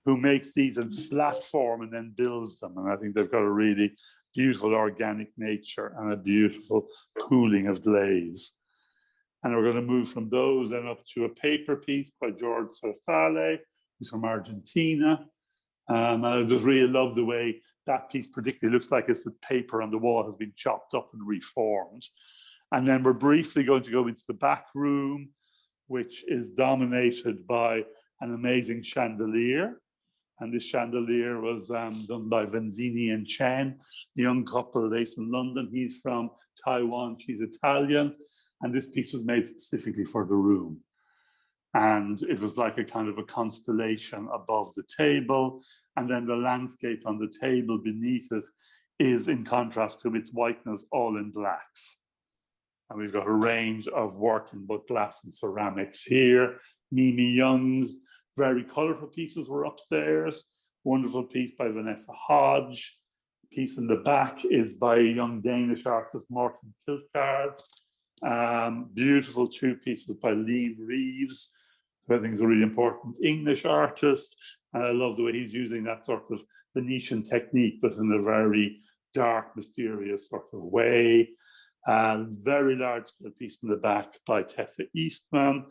who makes these in flat form and then builds them. And I think they've got a really beautiful organic nature and a beautiful pooling of glaze. And we're going to move from those then up to a paper piece by George Sarsale, who's from Argentina. And I just really love the way that piece particularly looks like it's the paper on the wall has been chopped up and reformed. And then we're briefly going to go into the back room, which is dominated by an amazing chandelier. And this chandelier was done by Venzini and Chen, a young couple based in London. He's from Taiwan, she's Italian. And this piece was made specifically for the room. And it was like a kind of a constellation above the table. And then the landscape on the table beneath it is in contrast to its whiteness, all in blacks. And we've got a range of work in both glass and ceramics here. Mimi Young's very colorful pieces were upstairs. Wonderful piece by Vanessa Hodge. Piece in the back is by a young Danish artist, Morten Kilkard. Beautiful two pieces by Lee Reeves, who I think is a really important English artist. And I love the way he's using that sort of Venetian technique, but in a very dark, mysterious sort of way. Very large piece in the back by Tessa Eastman.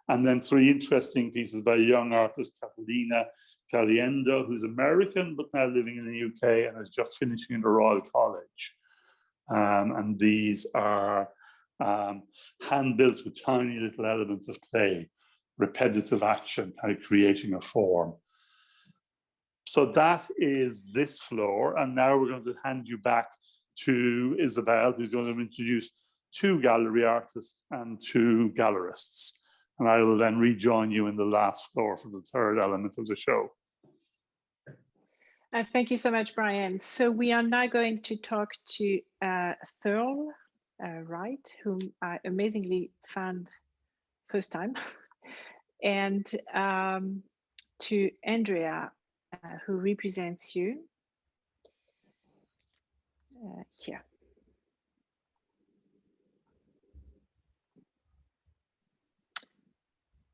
And then three interesting pieces by a young artist, Catalina Caliendo, who's American, but now living in the UK and is just finishing in the Royal College. And these are hand-built with tiny little elements of clay, repetitive action, kind of creating a form. So that is this floor. And now we're going to hand you back to Isabelle, who's going to introduce two gallery artists and two gallerists. And I will then rejoin you in the last floor for the third element of the show. Thank you so much, Brian. So we are now going to talk to Thurle Wright, whom I amazingly found first time, and to Andrea, who represents you here.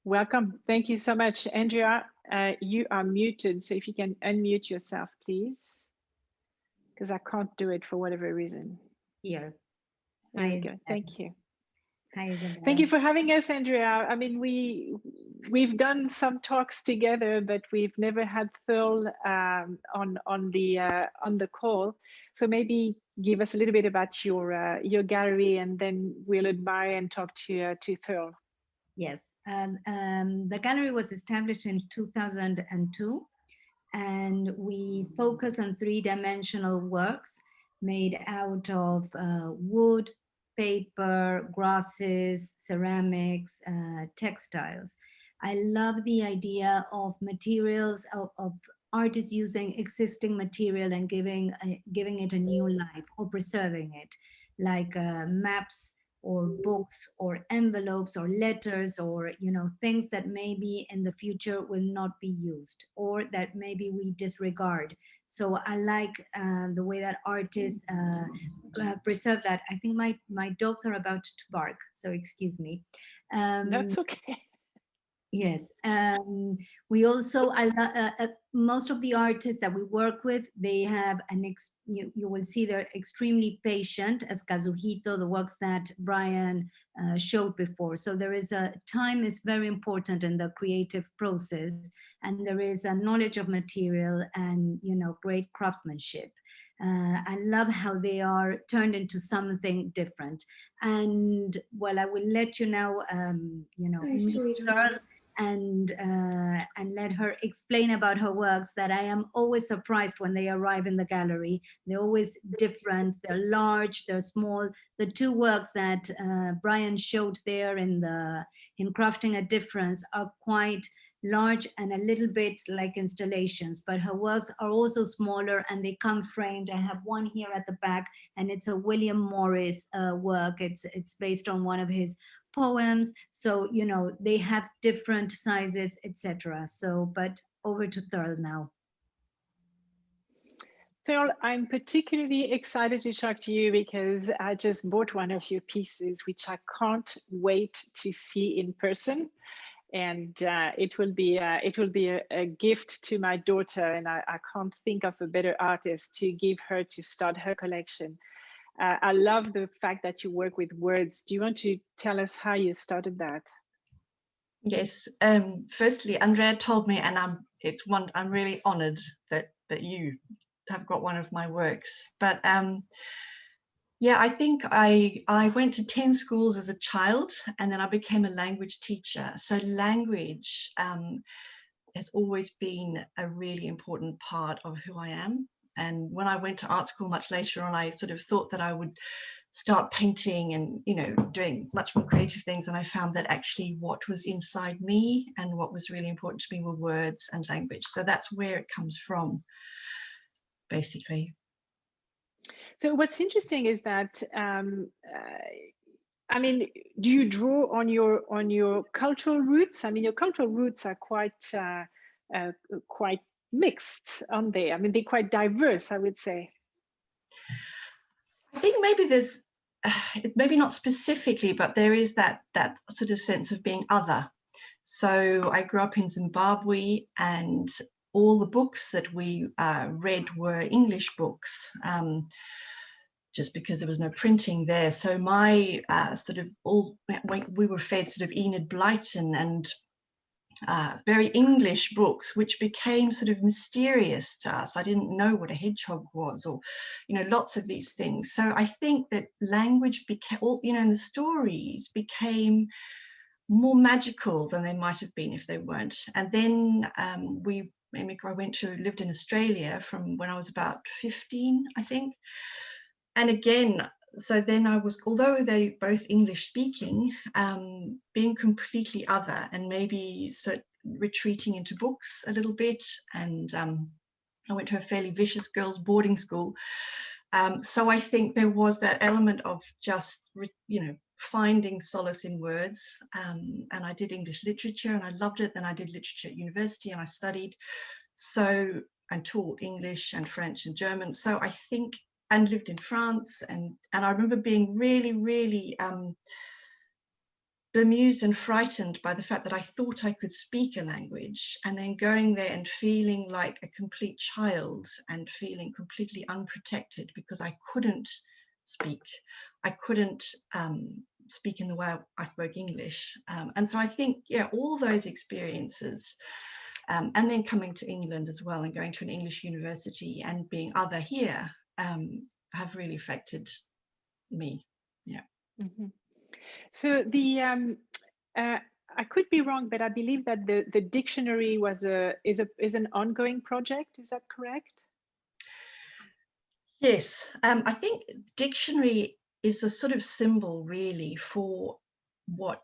Welcome. Thank you so much, Andrea. You are muted, so if you can unmute yourself, please, because I can't do it for whatever reason. Here. There you go. Thank you. Hi, Isabelle. Thank you for having us, Andrea. I mean, we've done some talks together, but we've never had Thurle on the call. So maybe give us a little bit about your gallery, and then we'll admire and talk to Thurle. Yes, the gallery was established in 2002, and we focus on three-dimensional works made out of wood, paper, grasses, ceramics, textiles. I love the idea of materials, of artists using existing material and giving it a new life or preserving it, like maps or books or envelopes or letters, or things that maybe in the future will not be used or that maybe we disregard. So I like the way that artists preserve that. I think my dogs are about to bark, so excuse me. That's okay. Yes, we also, most of the artists that we work with, they have you will see they're extremely patient, as Kazuhito, the works that Brian showed before. So there is time is very important in the creative process, and there is a knowledge of material and, great craftsmanship. I love how they are turned into something different. And well, I will let you now, and let her explain about her works, that I am always surprised when they arrive in the gallery. They're always different, they're large, they're small. The two works that Brian showed there in Crafting a Difference are quite large and a little bit like installations, but her works are also smaller and they come framed. I have one here at the back, and it's a William Morris work. It's based on one of his poems, so they have different sizes, etc. So, but over to Thurle now. Thurle, I'm particularly excited to talk to you because I just bought one of your pieces, which I can't wait to see in person. and it will be a gift to my daughter, and I can't think of a better artist to give her to start her collection. I love the fact that you work with words. Do you want to tell us how you started that? Yes. Firstly, Andrea told me, and I'm really honoured that you have got one of my works. But yeah, I think I went to 10 schools as a child, and then I became a language teacher. So language has always been a really important part of who I am. And when I went to art school much later on, I sort of thought that I would start painting and, you know, doing much more creative things. And I found that actually what was inside me and what was really important to me were words and language. So that's where it comes from, basically. So what's interesting is that, I mean, do you draw on your cultural roots? I mean, your cultural roots are quite mixed, aren't they? I mean, they're quite diverse, I would say. I think maybe there's, maybe not specifically, but there is that sort of sense of being other. So I grew up in Zimbabwe, and all the books that we read were English books, just because there was no printing there. So my we were fed sort of Enid Blyton and very English books, which became sort of mysterious to us. I didn't know what a hedgehog was, or, you know, lots of these things. So I think that language became, you know, and the stories became more magical than they might have been if they weren't. And then I lived in Australia from when I was about 15, I think. And again, so then I was, although they both English speaking, being completely other, and maybe retreating into books a little bit. And I went to a fairly vicious girls' boarding school. So I think there was that element of just, you know, finding solace in words. And I did English literature and I loved it. Then I did literature at university and I studied and taught English and French and German. So I think, and lived in France, and I remember being really, really bemused and frightened by the fact that I thought I could speak a language, and then going there and feeling like a complete child and feeling completely unprotected because I couldn't speak. I couldn't speak in the way I spoke English. And so I think, yeah, all those experiences, and then coming to England as well and going to an English university and being other here, have really affected me. Yeah. Mm-hmm. So the I could be wrong, but I believe that the dictionary is an ongoing project. Is that correct? Yes, I think dictionary is a sort of symbol really for what,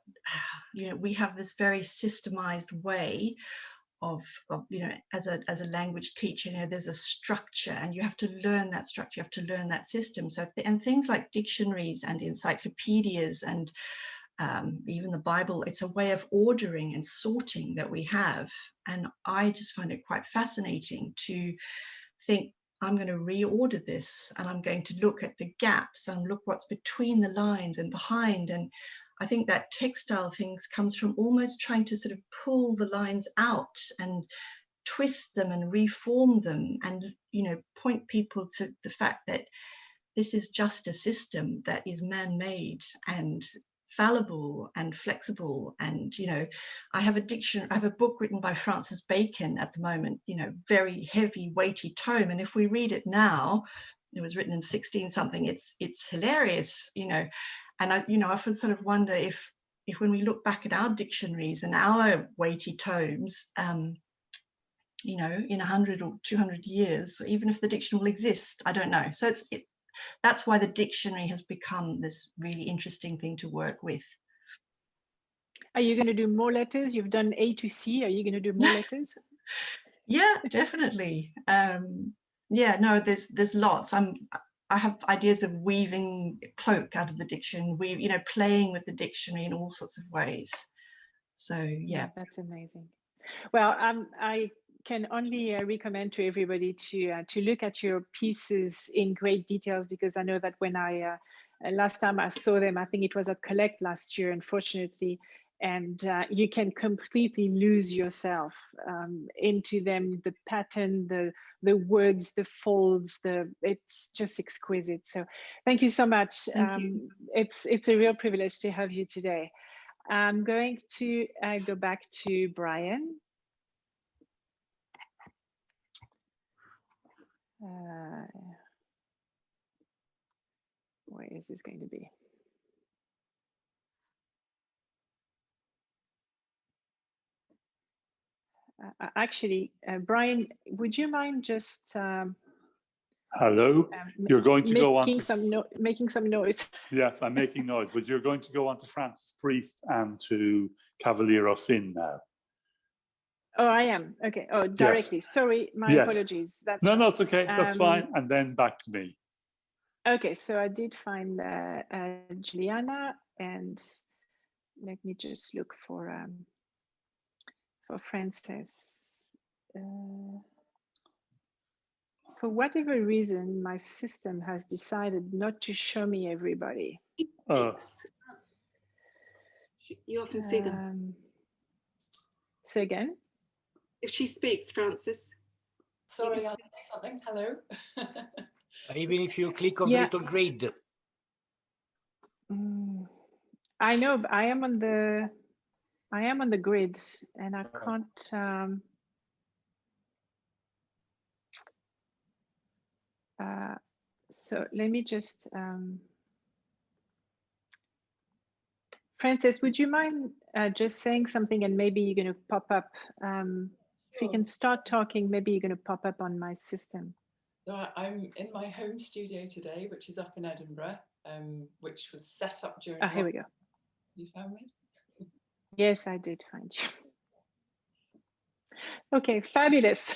you know, we have this very systemized way of you know, as a language teacher, you know, there's a structure and you have to learn that structure, you have to learn that system. So and things like dictionaries and encyclopedias and even the Bible, it's a way of ordering and sorting that we have. And I just find it quite fascinating to think, I'm going to reorder this and I'm going to look at the gaps and look what's between the lines and behind. And I think that textile things comes from almost trying to sort of pull the lines out and twist them and reform them and, you know, point people to the fact that this is just a system that is man-made and fallible and flexible. And, you know, I have a book written by Francis Bacon at the moment, you know, very heavy, weighty tome. And if we read it now, it was written in 16 something, it's hilarious, you know. And I, you know, I often sort of wonder if when we look back at our dictionaries and our weighty tomes, you know, in 100 or 200 years, even if the dictionary will exist, I don't know. So that's why the dictionary has become this really interesting thing to work with. Are you going to do more letters? You've done A to C. Are you going to do more letters? Yeah, definitely. Yeah, no, there's lots. I have ideas of weaving cloak out of the dictionary, you know, playing with the dictionary in all sorts of ways. So yeah, that's amazing. Well, I can only recommend to everybody to look at your pieces in great details, because I know that when I last time I saw them, I think it was at Collect last year, unfortunately, and you can completely lose yourself into them, the pattern, the words, the folds, it's just exquisite. So thank you so much. It's a real privilege to have you today. I'm going to go back to Brian. Where is this going to be? Actually, Brian, would you mind just hello? You're going to go on to making some noise. Yes, I'm making noise, but you're going to go on to Francis Priest and to Cavaliero Finn now. Oh, I am. Okay. Oh, directly. Yes. Sorry, my apologies. That's no, it's okay. That's fine. And then back to me. Okay, so I did find Juliana, and let me just look for Frances. For whatever reason, my system has decided not to show me everybody. You often see them. Say again? If she speaks, Frances. Sorry, I'll say something. Hello. Even if you click on the little grid. I know, but I am on the grid, and I can't. So let me just. Frances, would you mind just saying something, and maybe you're going to pop up. If you can start talking, maybe you're going to pop up on my system. So I'm in my home studio today, which is up in Edinburgh, which was set up during. Here we go. You found me? Yes, I did find you. Okay, fabulous.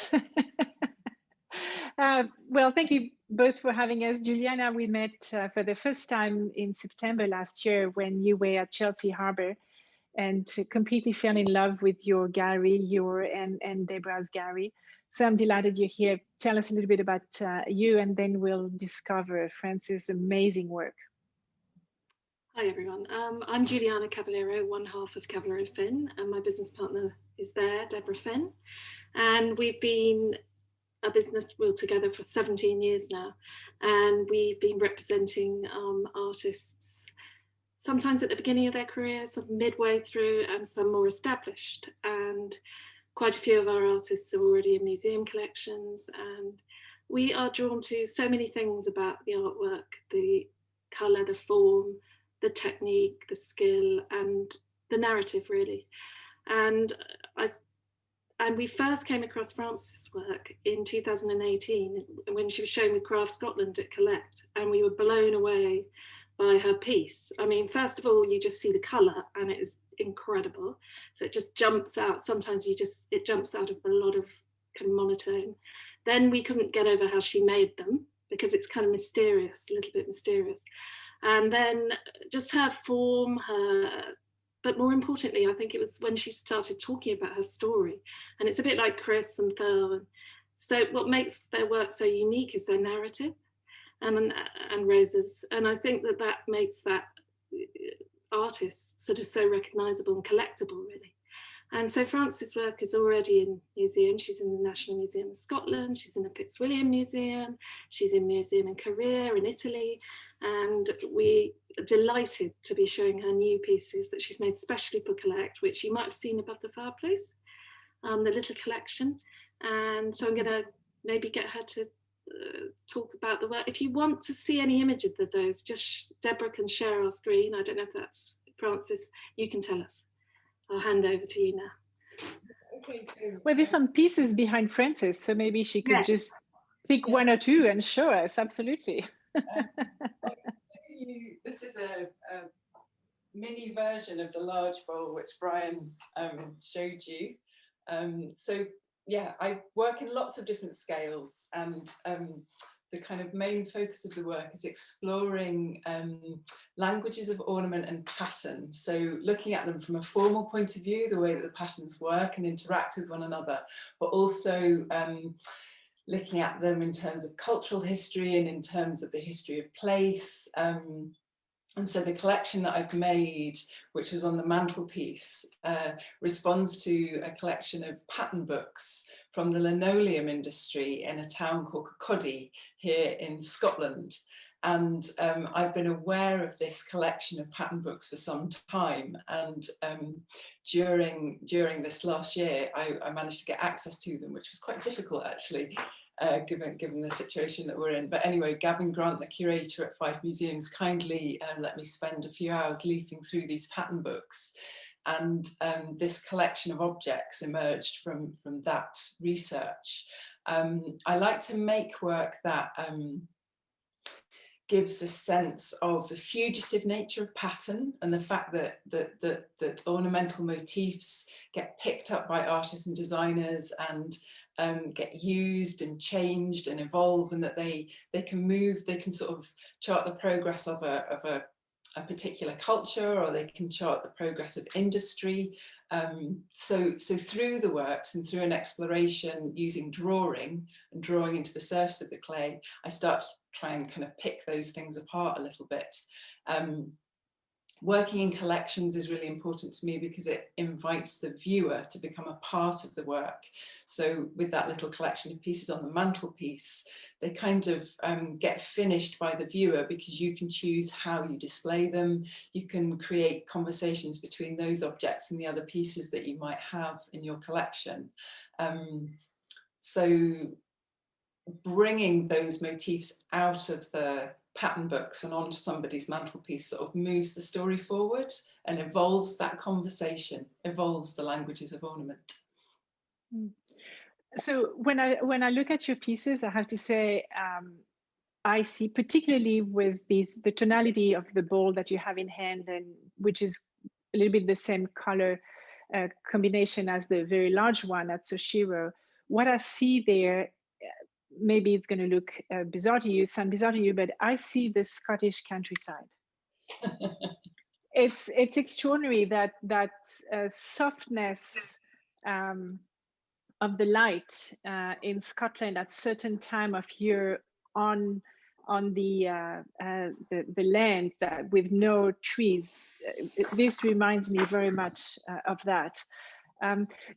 Well, thank you both for having us. Juliana, we met for the first time in September last year when you were at Chelsea Harbour, and completely fell in love with your gallery, and Deborah's gallery. So I'm delighted you're here. Tell us a little bit about you, and then we'll discover Frances' amazing work. Hi everyone, I'm Juliana Cavaliero, one half of Cavaliero Finn, and my business partner is there, Deborah Finn. And we've been a business together for 17 years now, and we've been representing artists sometimes at the beginning of their career, some midway through, and some more established. And quite a few of our artists are already in museum collections, and we are drawn to so many things about the artwork, the colour, the form, the technique, the skill, and the narrative, really. And we first came across Frances' work in 2018 when she was showing with Craft Scotland at Collect, and we were blown away by her piece. I mean, first of all, you just see the colour, and it is incredible. So it just jumps out. Sometimes it jumps out of a lot of kind of monotone. Then we couldn't get over how she made them, because it's kind of mysterious, a little bit mysterious. And then just her form, but more importantly, I think it was when she started talking about her story. And it's a bit like Chris and Thurle. So what makes their work so unique is their narrative, and Rosa's. And I think that makes that artist sort of so recognizable and collectible, really. And so Frances' work is already in museums. She's in the National Museum of Scotland, she's in the Fitzwilliam Museum, she's in Museum in Korea, in Italy. And we are delighted to be showing her new pieces that she's made specially for Collect, which you might have seen above the fireplace, the little collection. And so I'm going to maybe get her to talk about the work. If you want to see any images of those, just Deborah can share our screen. I don't know if that's Frances, you can tell us. I'll hand over to you now. Okay, so well, there's some pieces behind Frances, so maybe she could just pick one or two and show us. Absolutely. This is a mini version of the large bowl which Brian showed you. So yeah, I work in lots of different scales, and the kind of main focus of the work is exploring languages of ornament and pattern. So looking at them from a formal point of view, the way that the patterns work and interact with one another, but also looking at them in terms of cultural history and in terms of the history of place, And so the collection that I've made, which was on the mantelpiece, responds to a collection of pattern books from the linoleum industry in a town called Kirkcaldy here in Scotland. And I've been aware of this collection of pattern books for some time. And during this last year, I managed to get access to them, which was quite difficult actually, given the situation that we're in. But anyway, Gavin Grant, the curator at Fife Museums, kindly let me spend a few hours leafing through these pattern books. And this collection of objects emerged from that research. I like to make work that gives a sense of the fugitive nature of pattern and the fact that ornamental motifs get picked up by artists and designers and get used and changed and evolve, and that they can move, they can sort of chart the progress of a particular culture, or they can chart the progress of industry. So through the works and through an exploration using drawing and drawing into the surface of the clay, I start to try and kind of pick those things apart a little bit. Working in collections is really important to me because it invites the viewer to become a part of the work. So with that little collection of pieces on the mantelpiece, they kind of get finished by the viewer because you can choose how you display them. You can create conversations between those objects and the other pieces that you might have in your collection. So bringing those motifs out of the pattern books and onto somebody's mantelpiece sort of moves the story forward and evolves that conversation, evolves the languages of ornament. So when I look at your pieces, I have to say, I see particularly with the tonality of the bowl that you have in hand, and which is a little bit the same color combination as the very large one at SoShiro. What I see there, maybe it's going to look bizarre to you, sound bizarre to you, but I see the Scottish countryside. It's extraordinary that softness of the light in Scotland at certain time of year on the land with no trees. This reminds me very much of that.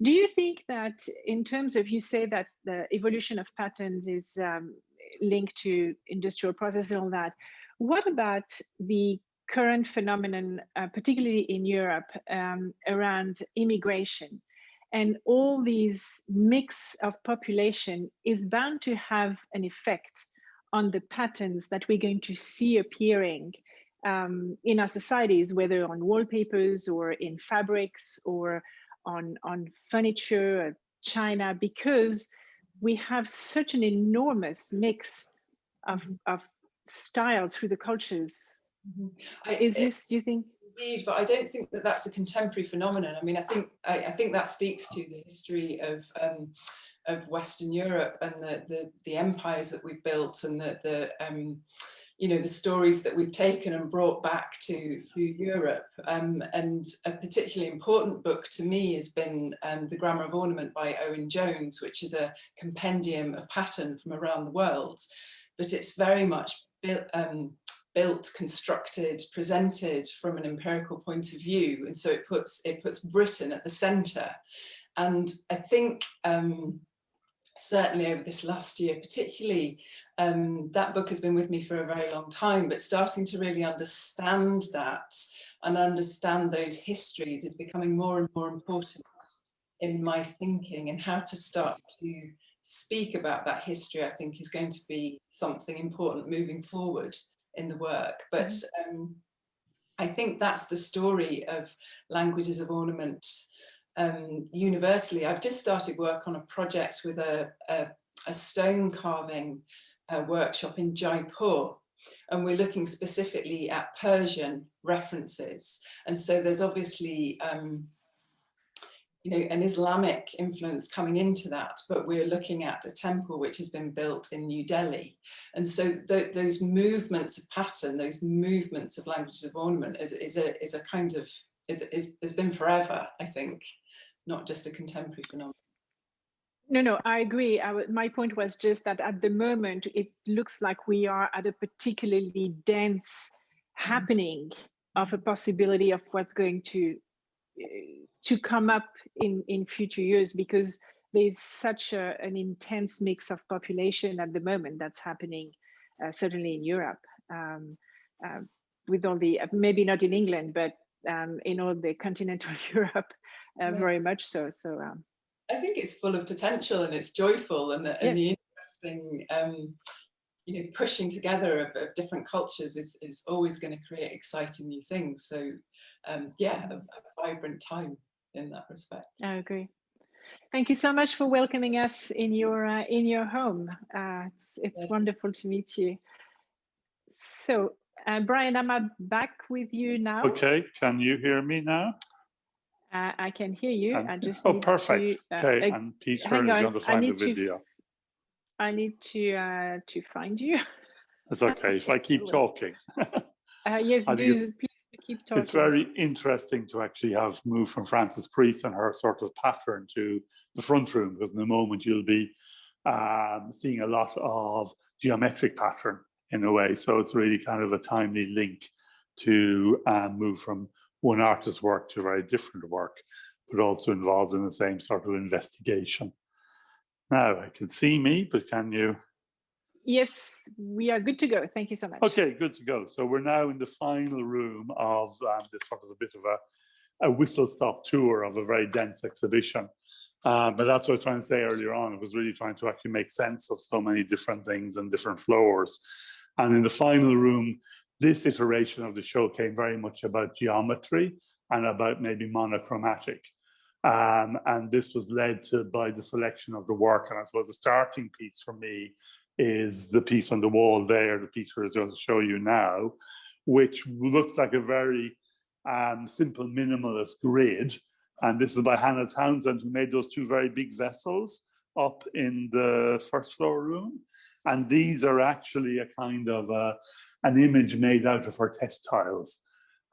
Do you think that in terms of, you say that the evolution of patterns is linked to industrial processes and all that, what about the current phenomenon, particularly in Europe, around immigration? And all these mix of population is bound to have an effect on the patterns that we're going to see appearing in our societies, whether on wallpapers or in fabrics or on furniture, china, because we have such an enormous mix of style through the cultures. Is this, do you think? Indeed, but I don't think that that's a contemporary phenomenon. I mean, I think that speaks to the history of Western Europe and the empires that we've built, and you know, the stories that we've taken and brought back to Europe. And a particularly important book to me has been The Grammar of Ornament by Owen Jones, which is a compendium of pattern from around the world. But it's very much built, constructed, presented from an empirical point of view. And so it puts Britain at the centre. And I think certainly over this last year particularly, that book has been with me for a very long time, but starting to really understand that and understand those histories is becoming more and more important in my thinking, and how to start to speak about that history, I think, is going to be something important moving forward in the work. But I think that's the story of languages of ornament universally. I've just started work on a project with a stone carving workshop in Jaipur, and we're looking specifically at Persian references. And so there's obviously you know, an Islamic influence coming into that, but we're looking at a temple which has been built in New Delhi. And so those movements of pattern, those movements of languages of ornament is a kind of, has been forever, I think, not just a contemporary phenomenon. No, I agree. My point was just that at the moment, it looks like we are at a particularly dense happening of a possibility of what's going to come up in future years, because there's such an intense mix of population at the moment that's happening, certainly in Europe, with all the, maybe not in England, but in all the continental Europe, very much so. So I think it's full of potential, and it's joyful, and the interesting, you know, pushing together of different cultures is always going to create exciting new things. So yeah, a vibrant time in that respect. I agree. Thank you so much for welcoming us in your home. It's wonderful to meet you. So, Brian, I'm back with you now. Okay, can you hear me now? I can hear you. I just need perfect. To, okay, and Peter is going to find the video. I need to find you. It's okay if I keep talking. Yes, do please keep talking. It's very interesting to actually have moved from Frances Priest and her sort of pattern to the front room, because in a moment you'll be seeing a lot of geometric pattern in a way. So it's really kind of a timely link to move from one artist's work to a very different work, but also involved in the same sort of investigation. Now, I can see me, but can you? Yes, we are good to go. Thank you so much. Okay, good to go. So we're now in the final room of this sort of a bit of a whistle-stop tour of a very dense exhibition. But that's what I was trying to say earlier on. It was really trying to actually make sense of so many different things and different floors. And in the final room, this iteration of the show came very much about geometry and about maybe monochromatic. And this was led to by the selection of the work. And I suppose the starting piece for me is the piece on the wall there, the piece we're going to show you now, which looks like a very simple minimalist grid. And this is by Hannah Townsend, who made those two very big vessels up in the first floor room. And these are actually a kind of an image made out of her test tiles.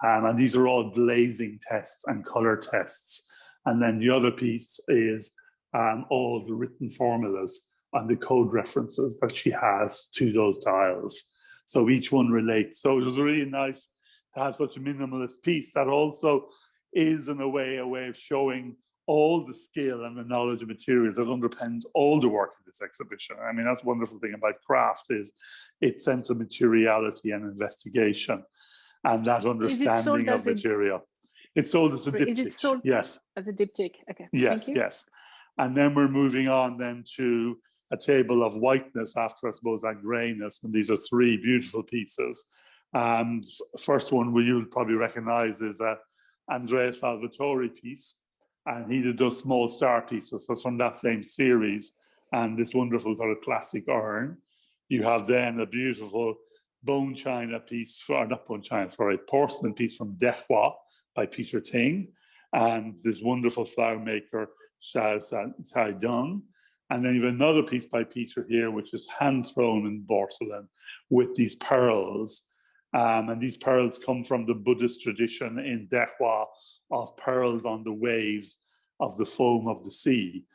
And these are all glazing tests and color tests. And then the other piece is all the written formulas and the code references that she has to those tiles. So each one relates. So it was really nice to have such a minimalist piece that also is in a way of showing all the skill and the knowledge of materials that underpins all the work in this exhibition. I mean, that's a wonderful thing about craft, is its sense of materiality and investigation and that understanding of material. It's sold as a diptych. Is it sold yes. As a diptych? Okay. Yes, yes. And then we're moving on then to a table of whiteness after, I suppose, that grayness. And these are three beautiful pieces. First one you'll probably recognize is Andrea Salvatore piece. And he did those small star pieces. So it's from that same series. And this wonderful sort of classic urn. You have then a beautiful bone china piece, or not bone china, sorry, porcelain piece from Dehua by Peter Ting. And this wonderful flower maker, Chai Dung. And then you have another piece by Peter here, which is hand-thrown in porcelain with these pearls. And these pearls come from the Buddhist tradition in Dehua of pearls on the waves of the foam of the sea.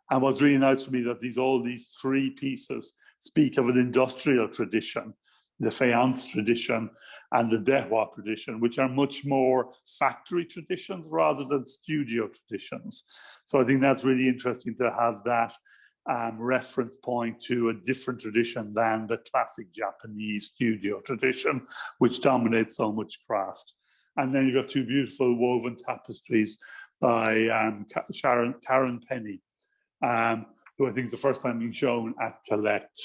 And what's really nice for me that all these three pieces speak of an industrial tradition, the faience tradition and the Dehua tradition, which are much more factory traditions rather than studio traditions. So I think that's really interesting to have that reference point to a different tradition than the classic Japanese studio tradition, which dominates so much craft. And then you've got two beautiful woven tapestries by Karen Penny, who I think is the first time being shown at Collect.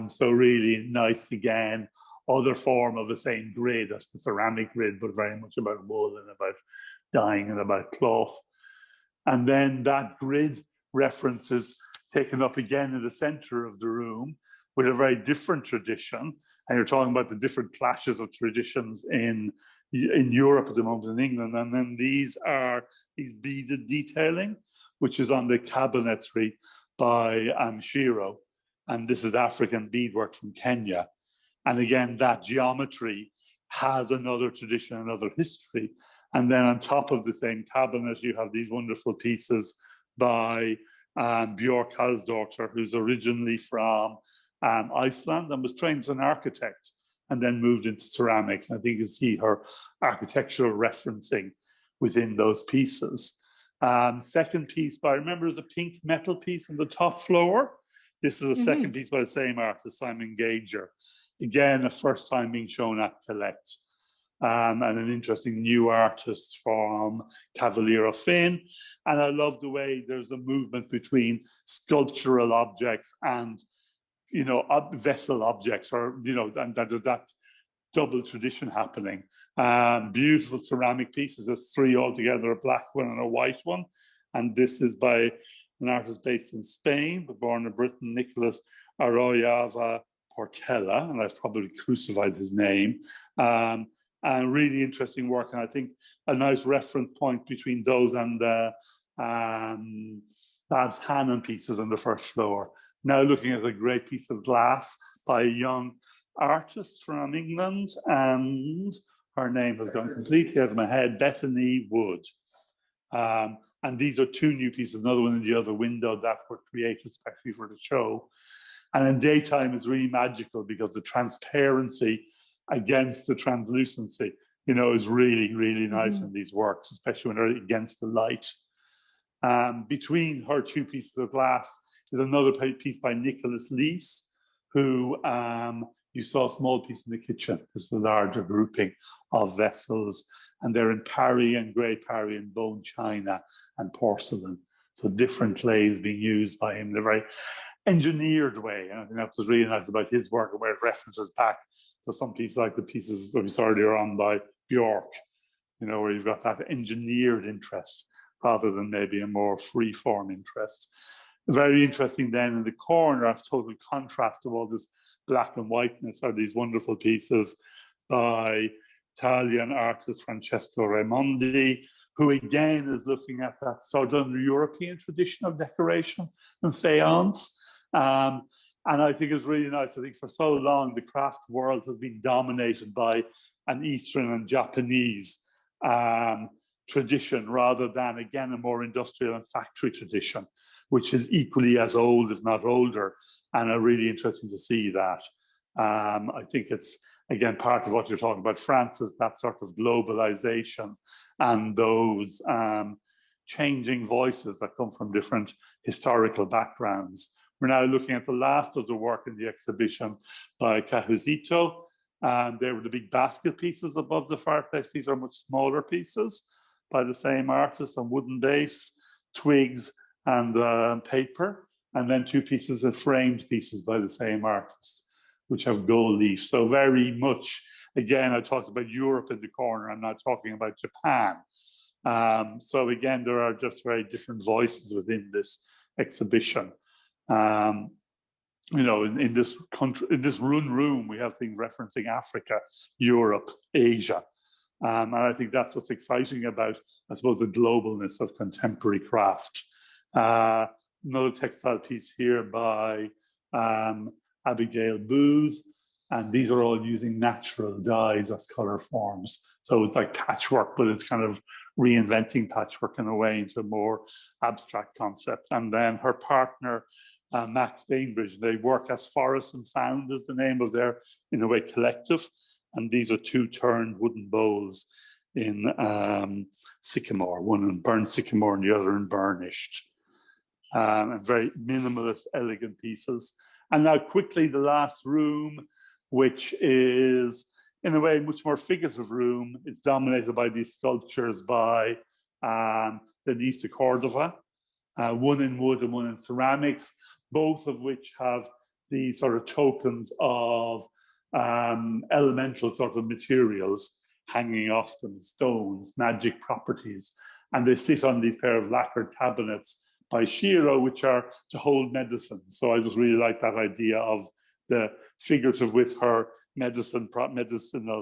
So really nice again, other form of the same grid as the ceramic grid, but very much about wool and about dyeing and about cloth. And then that grid reference is taken up again in the center of the room with a very different tradition. And you're talking about the different clashes of traditions in Europe at the moment, in England. And then these are these beaded detailing, which is on the cabinetry by Shiro. And this is African beadwork from Kenya. And again, that geometry has another tradition, another history. And then on top of the same cabinet, you have these wonderful pieces by Björk Halsdorter, who's originally from Iceland and was trained as an architect and then moved into ceramics. And I think you see her architectural referencing within those pieces. Second piece by, remember the pink metal piece on the top floor? This is the second piece by the same artist, Simon Gager. Again, a first time being shown at Collect. And an interesting new artist from Cavaliero Finn. And I love the way there's a movement between sculptural objects and, you know, vessel objects, or, you know, and that double tradition happening. Beautiful ceramic pieces. There's three altogether, a black one and a white one. And this is by an artist based in Spain, but born in Britain, Nicolas Arroyava Portela, and I've probably crucified his name. And really interesting work. And I think a nice reference point between those and the Babs Hannon pieces on the first floor. Now looking at a great piece of glass by a young artist from England, and her name has gone completely out of my head, Bethany Wood. And these are two new pieces, another one in the other window that were created especially for the show. And in daytime, it's really magical because the transparency against the translucency, you know, is really, really nice in these works, especially when they're against the light. Between her two pieces of glass is another piece by Nicholas Lees, who you saw a small piece in the kitchen. This is a larger grouping of vessels, and they're in Parry and grey Parry and bone china and porcelain. So different clays being used by him in a very engineered way. And I think that's what's really nice about his work, and where it references back to some pieces like the pieces that we saw earlier on by Bjork, you know, where you've got that engineered interest rather than maybe a more free-form interest. Very interesting then in the corner, as total contrast to all this black and whiteness, are these wonderful pieces by Italian artist Francesco Raimondi, who again is looking at that Southern European tradition of decoration and faience. And I think it's really nice. I think for so long, the craft world has been dominated by an Eastern and Japanese tradition, rather than, again, a more industrial and factory tradition, which is equally as old, if not older, and really interesting to see that. I think it's, again, part of what you're talking about, Francis, that sort of globalization and those changing voices that come from different historical backgrounds. We're now looking at the last of the work in the exhibition by Kahuzito. They were the big basket pieces above the fireplace. These are much smaller pieces by the same artist on wooden base, twigs, and paper. And then two pieces of framed pieces by the same artist, which have gold leaf. So very much, again, I talked about Europe in the corner. I'm not talking about Japan. So again, there are just very different voices within this exhibition. You know, in this country, in this room, we have things referencing Africa, Europe, Asia. And I think that's what's exciting about, I suppose, the globalness of contemporary craft. Another textile piece here by Abigail Booth, and these are all using natural dyes as color forms. So it's like patchwork, but it's kind of reinventing patchwork in a way into a more abstract concept. And then her partner, Max Bainbridge, they work as Forest and Found is the name of their, in a way, collective. And these are two turned wooden bowls in sycamore, one in burnt sycamore and the other in burnished. And very minimalist, elegant pieces. And now quickly, the last room, which is in a way much more figurative room. It's dominated by these sculptures by Denise de Cordova, one in wood and one in ceramics, both of which have these sort of tokens of elemental sort of materials hanging off them, stones, magic properties. And they sit on these pair of lacquered cabinets by Shiro, which are to hold medicine. So I just really like that idea of the figurative with her medicinal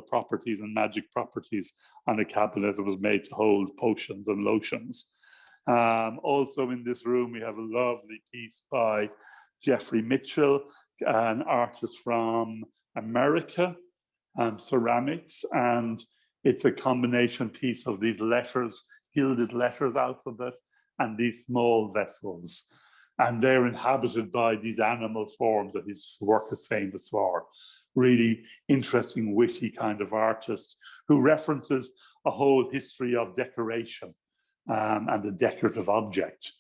properties and magic properties on a cabinet that was made to hold potions and lotions. Also in this room, we have a lovely piece by Jeffrey Mitchell, an artist from America, ceramics, and it's a combination piece of these letters, gilded letters alphabet, and these small vessels. And they're inhabited by these animal forms that his work is famous for, really interesting, witty kind of artist who references a whole history of decoration and the decorative object.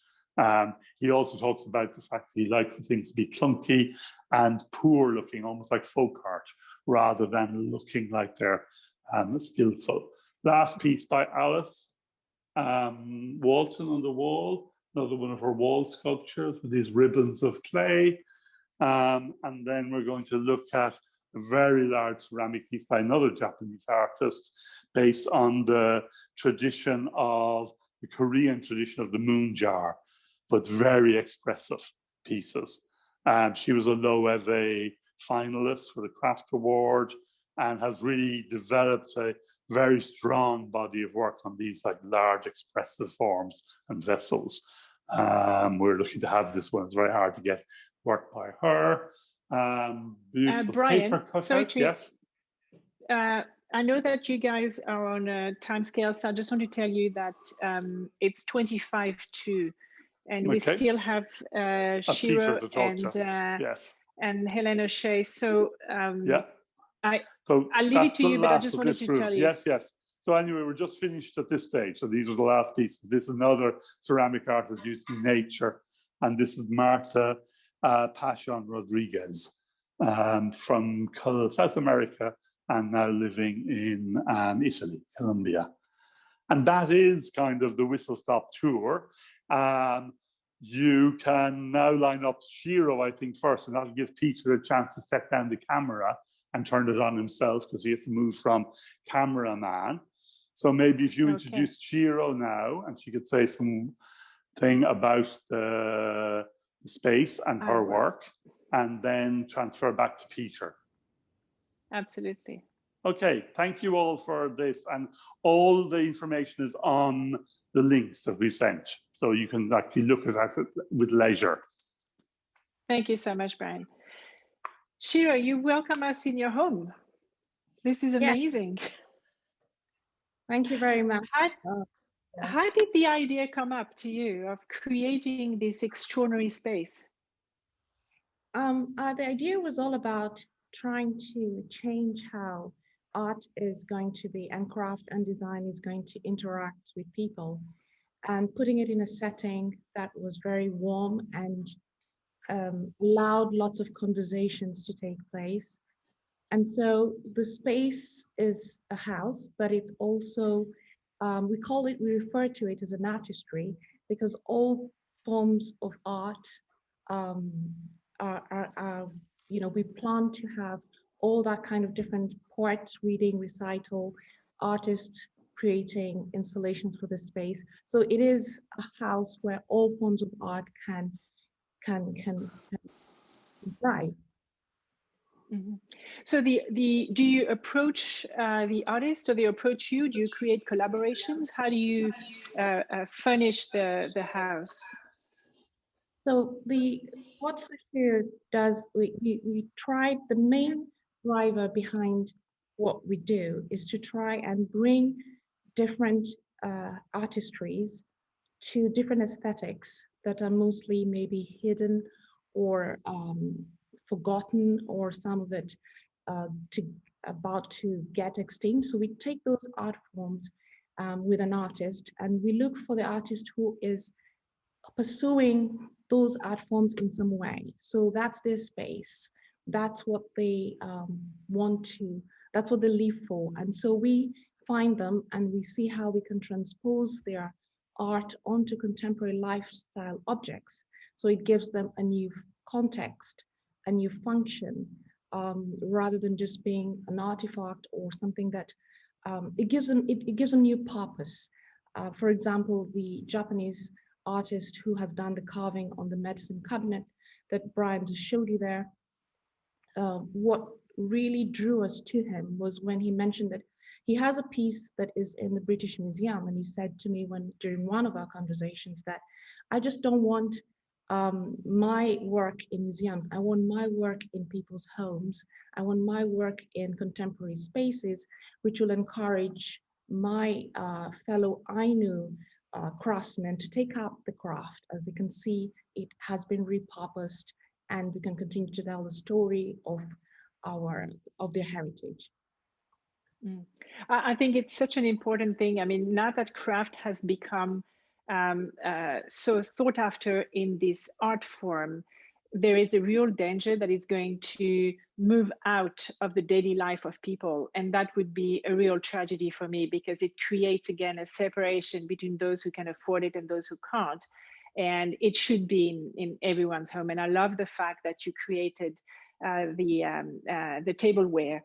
He also talks about the fact that he likes the things to be clunky and poor looking, almost like folk art, rather than looking like they're skillful. Last piece by Alice Walton on the wall, another one of her wall sculptures with these ribbons of clay. And then we're going to look at a very large ceramic piece by another Japanese artist based on the tradition of the Korean tradition of the moon jar, but very expressive pieces. She was a Loewe finalist for the Craft Award and has really developed a very strong body of work on these like large expressive forms and vessels. We're lucky to have this one. It's very hard to get work by her. Beautiful Brian, paper cutout. sorry to, yes. I know that you guys are on a time scale, so I just want to tell you that it's 25 to, and we still have Shiro and yes, and Helen O'Shea. So yeah, I'll leave it to you, but I just wanted to tell you. Yes, yes. So anyway, we're just finished at this stage. So these are the last pieces. This is another ceramic artist using nature, and this is Marta Pachon Rodriguez from South America, and now living in Italy, Colombia. And that is kind of the whistle stop tour. You can now line up Shiro, I think, first, and that'll give Peter a chance to set down the camera and turn it on himself, because he has to move from cameraman. So maybe if you introduce Shiro now, and she could say something about the space and her work, and then transfer back to Peter. Absolutely. Okay, thank you all for this, and all the information is on the links that we sent, so you can actually look at that with leisure. Thank you so much, Brian. Shiro, you welcome us in your home. This is amazing. Yeah. Thank you very much. How did the idea come up to you of creating this extraordinary space? The idea was all about trying to change how art is going to be, and craft and design is going to interact with people, and putting it in a setting that was very warm and allowed lots of conversations to take place. And so the space is a house, but it's also, we refer to it as an artistry, because all forms of art we plan to have all that kind of different poets reading, recital, artists creating installations for the space. So it is a house where all forms of art can thrive. Mm-hmm. So do you approach the artist, or they approach you? Do you create collaborations? How do you furnish the house? So what SoShiro does, we tried, the main driver behind what we do is to try and bring different artistries to different aesthetics that are mostly maybe hidden or forgotten, or some of it about to get extinct. So we take those art forms with an artist, and we look for the artist who is pursuing those art forms in some way. So that's their space. That's what they that's what they live for. And so we find them, and we see how we can transpose their art onto contemporary lifestyle objects. So it gives them a new context, a new function, rather than just being an artifact or something that it gives them new purpose. For example, the Japanese artist who has done the carving on the medicine cabinet that Brian just showed you there, what really drew us to him was when he mentioned that he has a piece that is in the British Museum, and he said to me during one of our conversations that I just don't want my work in museums. I want my work in people's homes. I want my work in contemporary spaces, which will encourage my fellow Ainu craftsmen to take up the craft. As they can see, it has been repurposed, and we can continue to tell the story of their heritage. I think it's such an important thing. I mean, now that craft has become so thought after in this art form, there is a real danger that it's going to move out of the daily life of people. And that would be a real tragedy for me, because it creates, again, a separation between those who can afford it and those who can't. And it should be in everyone's home. And I love the fact that you created the tableware,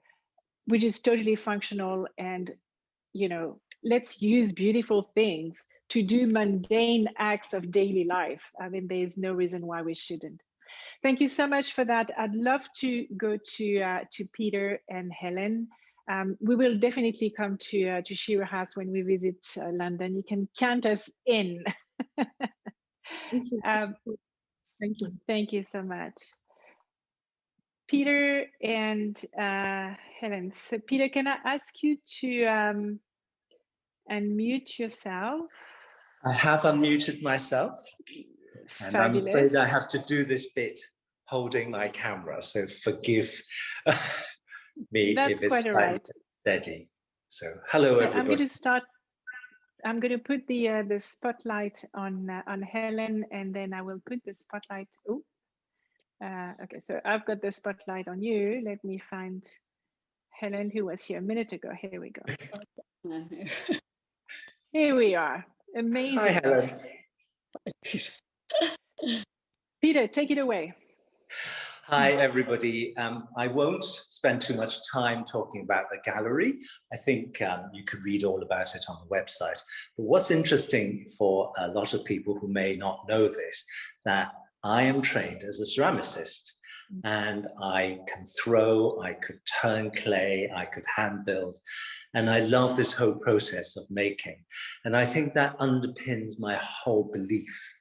which is totally functional. And, you know, let's use beautiful things to do mundane acts of daily life. I mean, there's no reason why we shouldn't. Thank you so much for that. I'd love to go to Peter and Helen. We will definitely come to SoShiro House when we visit London. You can count us in. Thank you. Thank you. Thank you so much. Peter and Helen. So Peter, can I ask you to unmute yourself? I have unmuted myself. And I'm afraid I have to do this bit holding my camera, so forgive me if it's slightly steady. So hello, everybody. I'm going to start. I'm going to put the spotlight on Helen, and then I will put the spotlight. Oh, okay. So I've got the spotlight on you. Let me find Helen, who was here a minute ago. Here we go. Here we are. Amazing. Hi, Helen. Peter, take it away. Hi, everybody. I won't spend too much time talking about the gallery. I think you could read all about it on the website. But what's interesting for a lot of people who may not know this, that I am trained as a ceramicist, and I can throw, I could turn clay, I could hand build, and I love this whole process of making. And I think that underpins my whole belief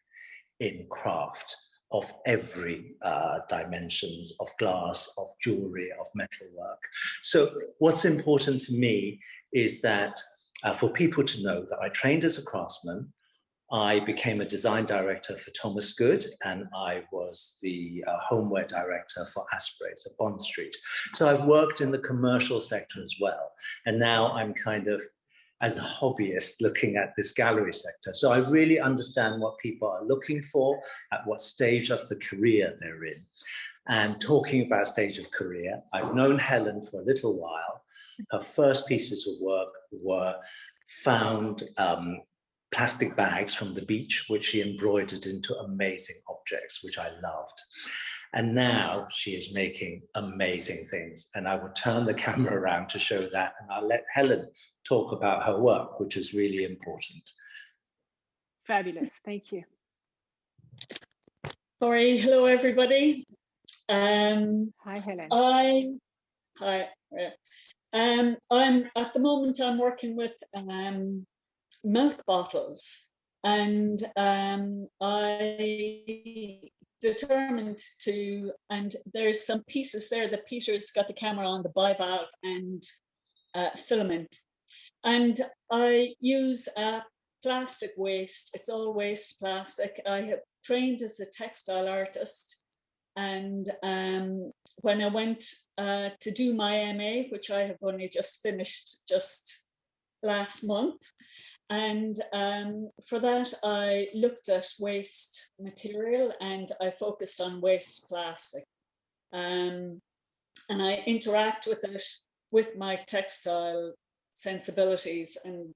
in craft of every dimensions of glass, of jewelry, of metalwork. So what's important for me is that for people to know that I trained as a craftsman. I became a design director for Thomas Good, and I was the homeware director for Asprays at Bond Street. So I've worked in the commercial sector as well. And now I'm kind of, as a hobbyist, looking at this gallery sector. So I really understand what people are looking for, at what stage of the career they're in. And talking about stage of career, I've known Helen for a little while. Her first pieces of work were found plastic bags from the beach, which she embroidered into amazing objects, which I loved. And now she is making amazing things. And I will turn the camera around to show that. And I'll let Helen talk about her work, which is really important. Fabulous. Thank you. Sorry. Hello, everybody. Hi, Helen. Hi. I'm at the moment I'm working with milk bottles, and I determined to, and there's some pieces there that Peter's got the camera on, the bivalve and filament, and I use plastic waste. It's all waste plastic. I have trained as a textile artist, and when I went to do my MA, which I have only just finished just last month, and for that I looked at waste material and I focused on waste plastic, and I interact with it with my textile sensibilities. And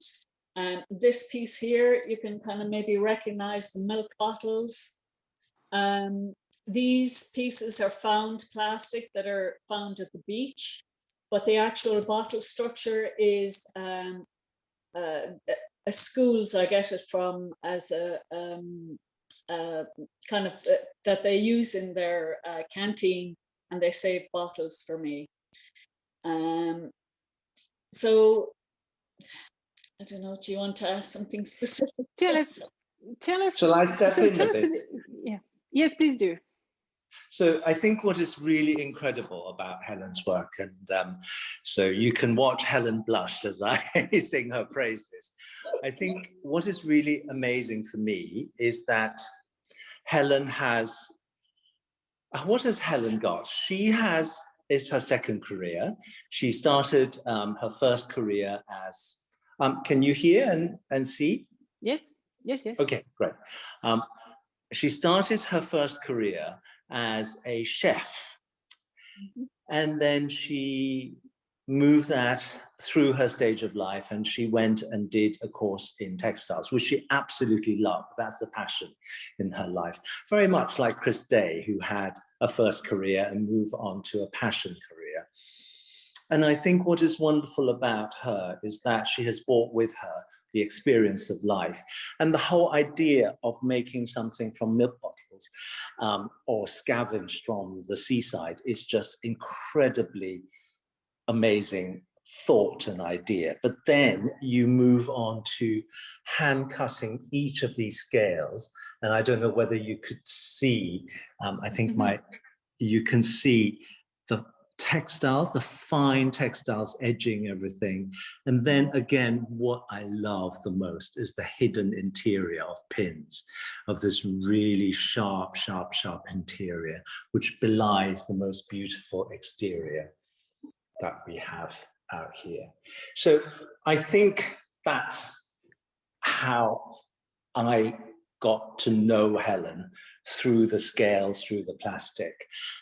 this piece here, you can kind of maybe recognize the milk bottles. These pieces are found plastic that are found at the beach, but the actual bottle structure is a schools I get it from, as a kind of that they use in their canteen, and they save bottles for me. So I don't know, do you want to ask something specific? Tell us. Shall I step in a bit? Yeah. Yes, please do. So I think what is really incredible about Helen's work, and so you can watch Helen blush as I sing her praises. I think what is really amazing for me is that Helen has, what has Helen got? She has is her second career. She started her first career as, can you hear and see? Yes, yes, yes. Okay, great. She started her first career as a chef. And then she moved that through her stage of life, and she went and did a course in textiles, which she absolutely loved. That's the passion in her life. Very much like Chris Day, who had a first career and moved on to a passion career. And I think what is wonderful about her is that she has brought with her the experience of life, and the whole idea of making something from milk bottles or scavenged from the seaside is just incredibly amazing thought and idea. But then you move on to hand cutting each of these scales, and I don't know whether you could see, I think you can see the textiles, the fine textiles edging everything. And then again, what I love the most is the hidden interior of pins, of this really sharp, sharp, sharp interior, which belies the most beautiful exterior that we have out here. So I think that's how I got to know Helen, through the scales, through the plastic.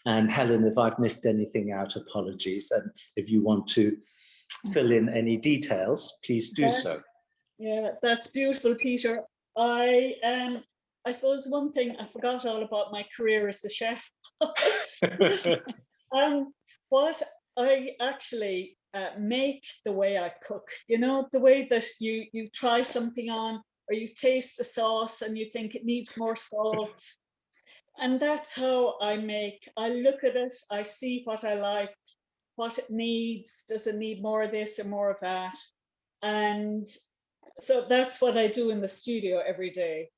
And Helen, if I've missed anything out, apologies. And if you want to fill in any details, please do so. Yeah, that's beautiful, Peter. I suppose one thing I forgot all about my career as a chef. What I actually make the way I cook, you know, the way that you try something on, or you taste a sauce and you think it needs more salt. And that's how I make. I look at it, I see what I like, what it needs. Does it need more of this or more of that? And so that's what I do in the studio every day.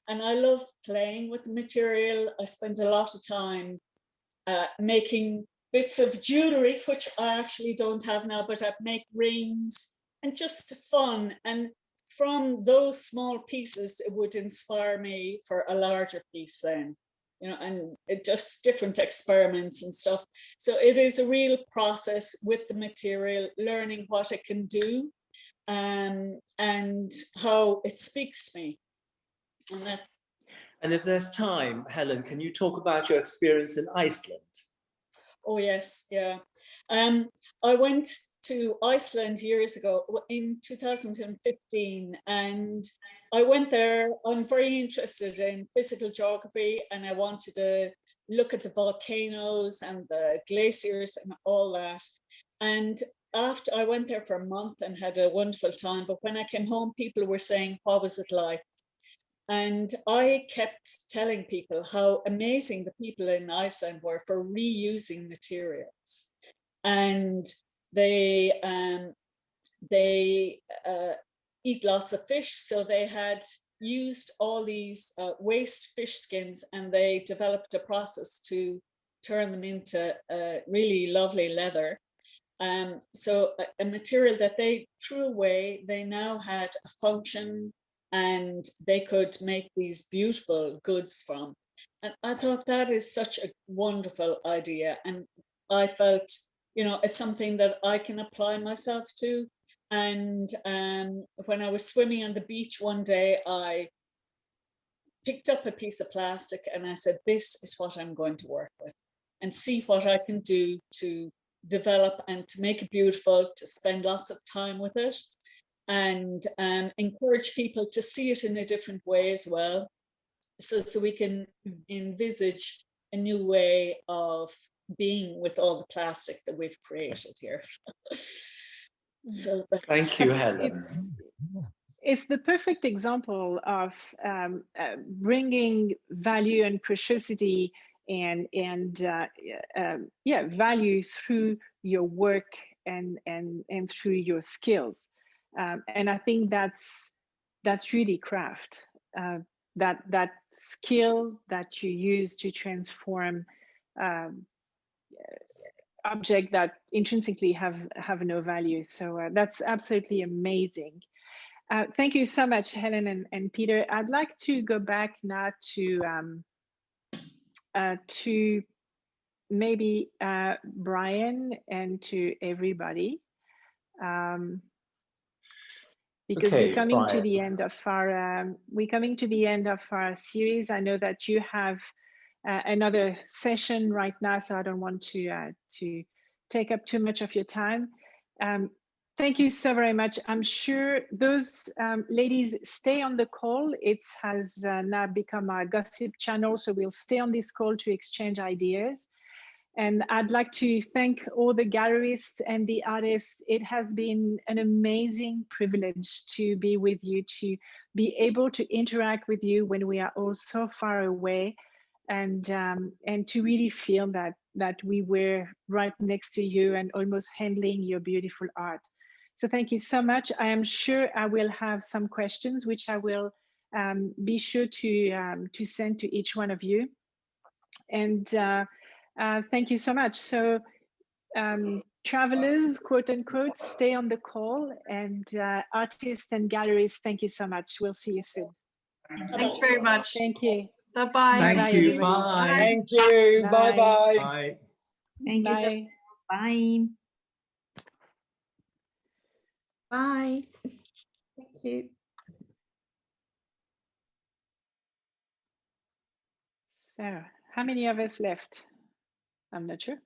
And I love playing with the material. I spend a lot of time making bits of jewelry, which I actually don't have now, but I make rings and just fun. And from those small pieces, it would inspire me for a larger piece then, you know, and it just different experiments and stuff. So it is a real process with the material, learning what it can do and how it speaks to me. And if there's time, Helen, can you talk about your experience in Iceland? Oh, yes, yeah. I went to Iceland years ago in 2015, and I went there. I'm very interested in physical geography, and I wanted to look at the volcanoes and the glaciers and all that. And after I went there for a month and had a wonderful time, but when I came home, people were saying, what was it like? And I kept telling people how amazing the people in Iceland were for reusing materials. And they eat lots of fish. So they had used all these waste fish skins, and they developed a process to turn them into really lovely leather. So a material that they threw away, they now had a function, and they could make these beautiful goods from. And I thought that is such a wonderful idea. And I felt, you know, it's something that I can apply myself to. And when I was swimming on the beach one day, I picked up a piece of plastic and I said, this is what I'm going to work with, and see what I can do to develop and to make it beautiful, to spend lots of time with it, and encourage people to see it in a different way as well, so we can envisage a new way of being with all the plastic that we've created here. So thank you, Helen. It's the perfect example of bringing value and preciosity and value through your work and through your skills. And I think that's really craft, that skill that you use to transform objects that intrinsically have no value. So that's absolutely amazing. Thank you so much, Helen and Peter. I'd like to go back now to maybe Brian and to everybody, because Okay, we're coming to Brian. the end of our series. I know that you have another session right now, so I don't want to take up too much of your time. Thank you so very much. I'm sure those ladies stay on the call. It has now become our gossip channel, so we'll stay on this call to exchange ideas. And I'd like to thank all the gallerists and the artists. It has been an amazing privilege to be with you, to be able to interact with you when we are all so far away, and to really feel that we were right next to you and almost handling your beautiful art. So thank you so much. I am sure I will have some questions, which I will be sure to send to each one of you. And thank you so much. So travelers, quote unquote, stay on the call, and artists and galleries, thank you so much. We'll see you soon. Thanks very much. Thank you. Bye-bye. Thank you. Bye. Thank you. Bye-bye. Bye. Thank you. Bye. Bye. Bye. Thank you. So how many of us left? I'm not sure.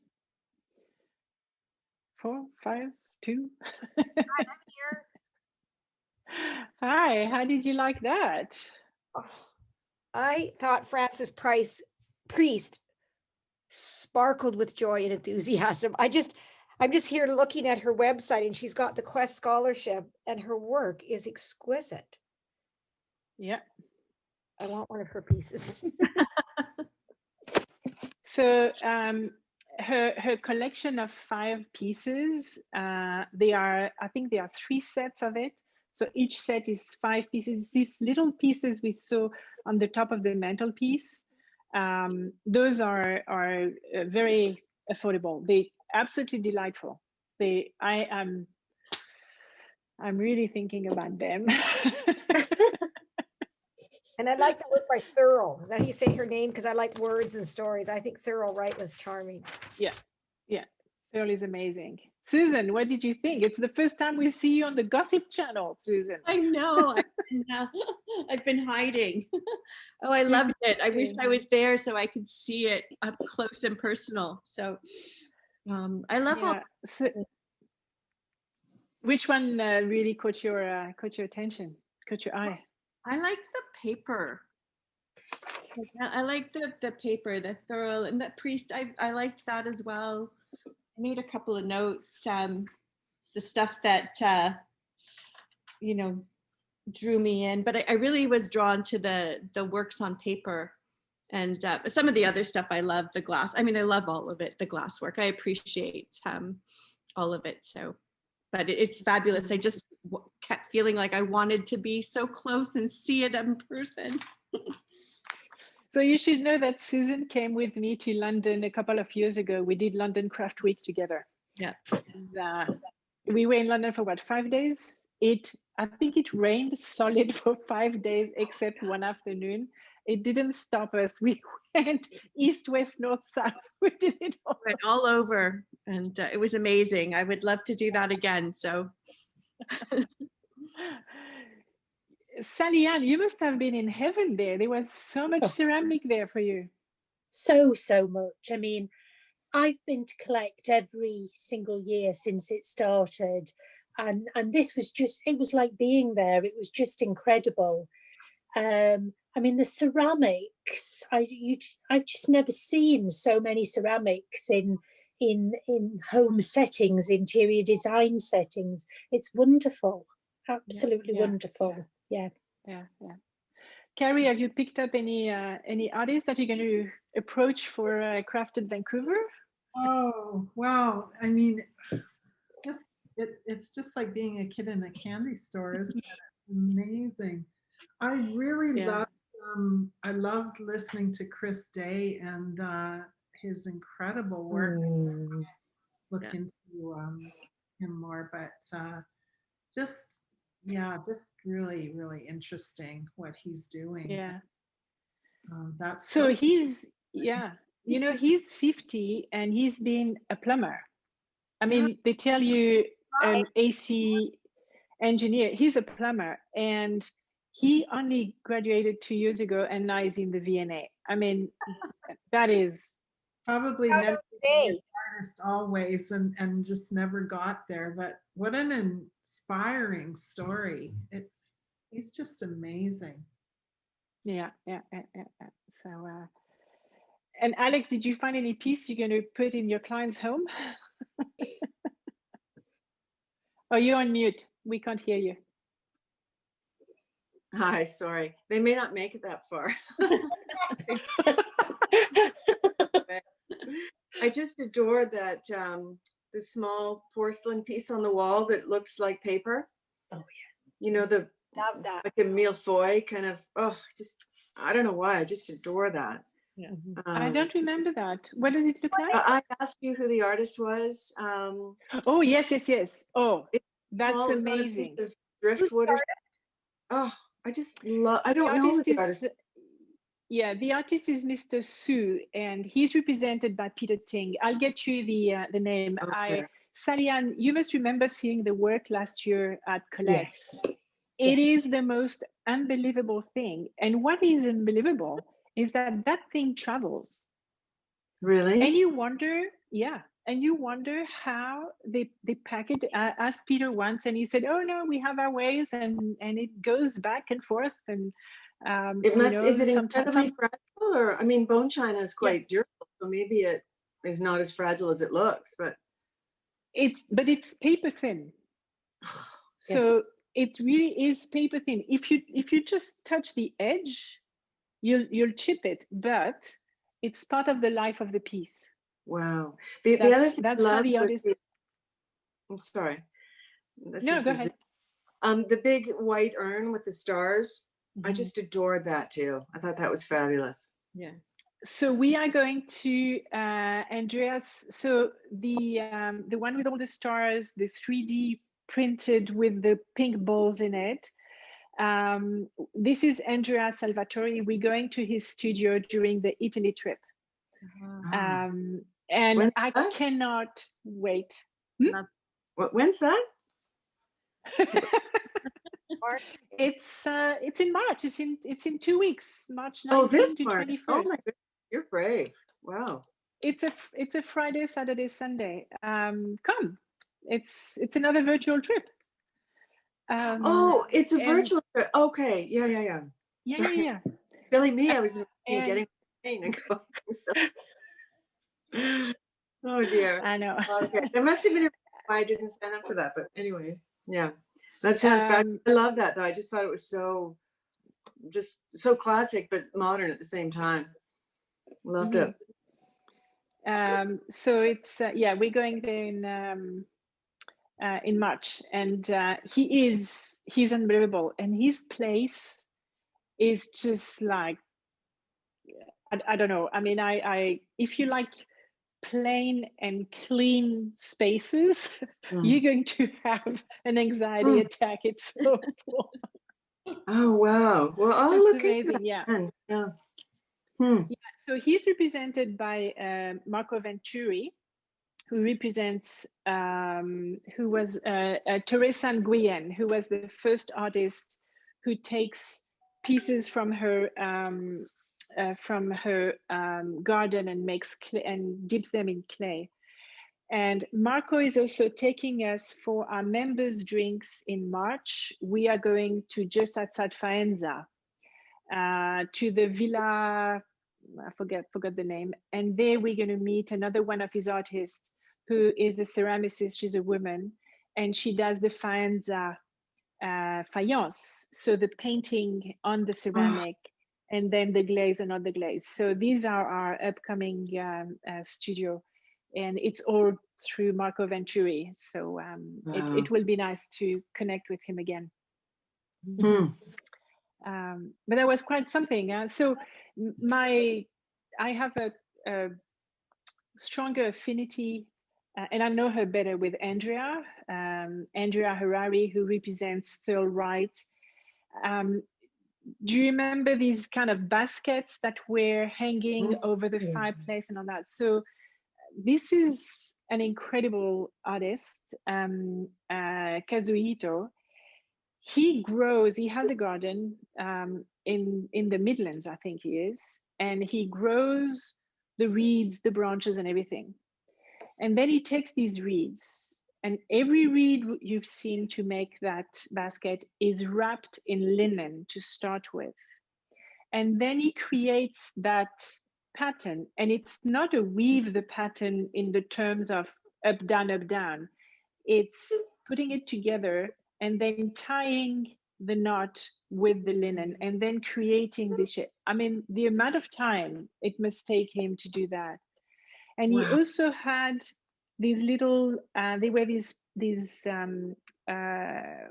4, 5, 2. Hi, I'm here. Hi, how did you like that? I thought Frances Priest sparkled with joy and enthusiasm. I'm just here looking at her website, and she's got the Quest Scholarship, and her work is exquisite. Yeah. I want one of her pieces. So her collection of 5 pieces, I think there are 3 sets of it. So each set is 5 pieces. These little pieces we saw on the top of the mantelpiece, those are very affordable. They absolutely delightful. I'm really thinking about them. And I like the work by Thurle. Is that how you say her name? Because I like words and stories. I think Thurle Wright was charming. Yeah. Thurle is amazing. Susan, what did you think? It's the first time we see you on the Gossip Channel, Susan. I know. I've been hiding. Oh, I loved it. I wish I was there so I could see it up close and personal. So I love all. So, which one really caught your attention, caught your eye? I like the paper. I like the paper, the Thurle, and the Priest. I liked that as well. I made a couple of notes. The stuff that drew me in, but I really was drawn to the works on paper, and some of the other stuff I love. The glass. I mean, I love all of it. The glass work. I appreciate all of it. So, but it's fabulous. I just kept feeling like I wanted to be so close and see it in person. So you should know that Susan came with me to London a couple of years ago. We did London Craft Week together. Yeah. And, we were in London for what, 5 days? I think it rained solid for 5 days, except one afternoon. It didn't stop us. We went east, west, north, south. We did it all. Went all over, and it was amazing. I would love to do that again. So. Sally Ann, you must have been in heaven there. There was so much ceramic there for you. So much. I mean, I've been to collect every single year since it started. And this was just, it was like being there. It was just incredible. I mean, the ceramics, I've just never seen so many ceramics in home settings, interior design settings. It's wonderful. Absolutely wonderful. Yeah. Carrie, have you picked up any artists that you're going to approach for Crafted Vancouver? Oh, wow. I mean, it's just like being a kid in a candy store, isn't it? Amazing. I really loved listening to Chris Day and his incredible work. Look into him more, but just really, really interesting what he's doing. Yeah. That's so you know, he's 50 and he's been a plumber. I mean, they tell you an AC engineer, he's a plumber, and he only graduated 2 years ago and now he's in the VNA. I mean, that is probably meant to be an artist always and just never got there. But what an inspiring story. He's just amazing. Yeah. So, and Alex, did you find any piece you're going to put in your client's home? Oh, you're on mute. We can't hear you. Hi, sorry. They may not make it that far. I just adore that the small porcelain piece on the wall that looks like paper. Oh yeah. You know, the love that. like a millefeuille kind of. Oh, just I don't know why. I just adore that. Yeah. I don't remember that. What does it look like? I asked you who the artist was. Oh yes. Oh, that's amazing. Driftwood. Oh, I just love. I don't know who the artist is. Yeah, the artist is Mr. Su, and he's represented by Peter Ting. I'll get you the name. Okay. Sally-Ann, you must remember seeing the work last year at Collect. Yes. It is the most unbelievable thing. And what is unbelievable is that that thing travels. Really? And you wonder, and you wonder how they pack it. I asked Peter once, and he said, "Oh no, we have our ways, and it goes back and forth." And it must. you know, is it incredibly fragile, or I mean, bone china is quite durable, so maybe it is not as fragile as it looks. But it's paper thin. So it really is paper thin. If you just touch the edge, you'll chip it, but it's part of the life of the piece. Wow. The other thing that's how the artist. I'm sorry. No, go ahead. The big white urn with the stars. I just adored that too. I thought that was fabulous. Yeah. So we are going to Andrea's. So the one with all the stars, the 3D printed with the pink balls in it. This is Andrea Salvatori. We're going to his studio during the Italy trip. And I cannot wait. When's that? It's in March. It's in 2 weeks, March 19th to 21st. Oh my goodness, you're brave. Wow. It's a Friday, Saturday, Sunday. Come. It's another virtual trip. It's a virtual trip. Okay. Yeah. Yeah. Silly me. I was getting and going. So. Oh dear. I know. Okay. There must have been a reason why I didn't sign up for that. But anyway, yeah. That sounds bad. I love that though. I just thought it was so classic but modern at the same time. Loved it. So it's we're going there in March, and he's unbelievable, and his place is just like I don't know. I mean, I if you like plain and clean spaces, you're going to have an anxiety attack. It's so full. Oh wow. Well, I'll look into that. Yeah. Yeah. So he's represented by Marco Venturi, who represents who was Teresa Nguyen, who was the first artist who takes pieces from her garden and makes clay and dips them in clay. And Marco is also taking us for our members' drinks in March. We are going to just outside Faenza, to the Villa, I forgot the name. And there we're going to meet another one of his artists who is a ceramicist. She's a woman, and she does the Faenza faience. So the painting on the ceramic and then the glaze and other glaze. So these are our upcoming studio. And it's all through Marco Venturi. So it will be nice to connect with him again. But that was quite something. So I have a stronger affinity, and I know her better with Andrea Harari, who represents Thurle Wright. do you remember these kind of baskets that were hanging over the fireplace and all that? So this is an incredible artist, Kazuhito. He grows, he has a garden in the Midlands, I think he is, and he grows the reeds, the branches and everything. And then he takes these reeds, and every reed you've seen to make that basket is wrapped in linen to start with. And then he creates that pattern, and it's not a weave the pattern in the terms of up, down, up, down. It's putting it together and then tying the knot with the linen and then creating this shape. I mean, the amount of time it must take him to do that. And he also had these little, they were these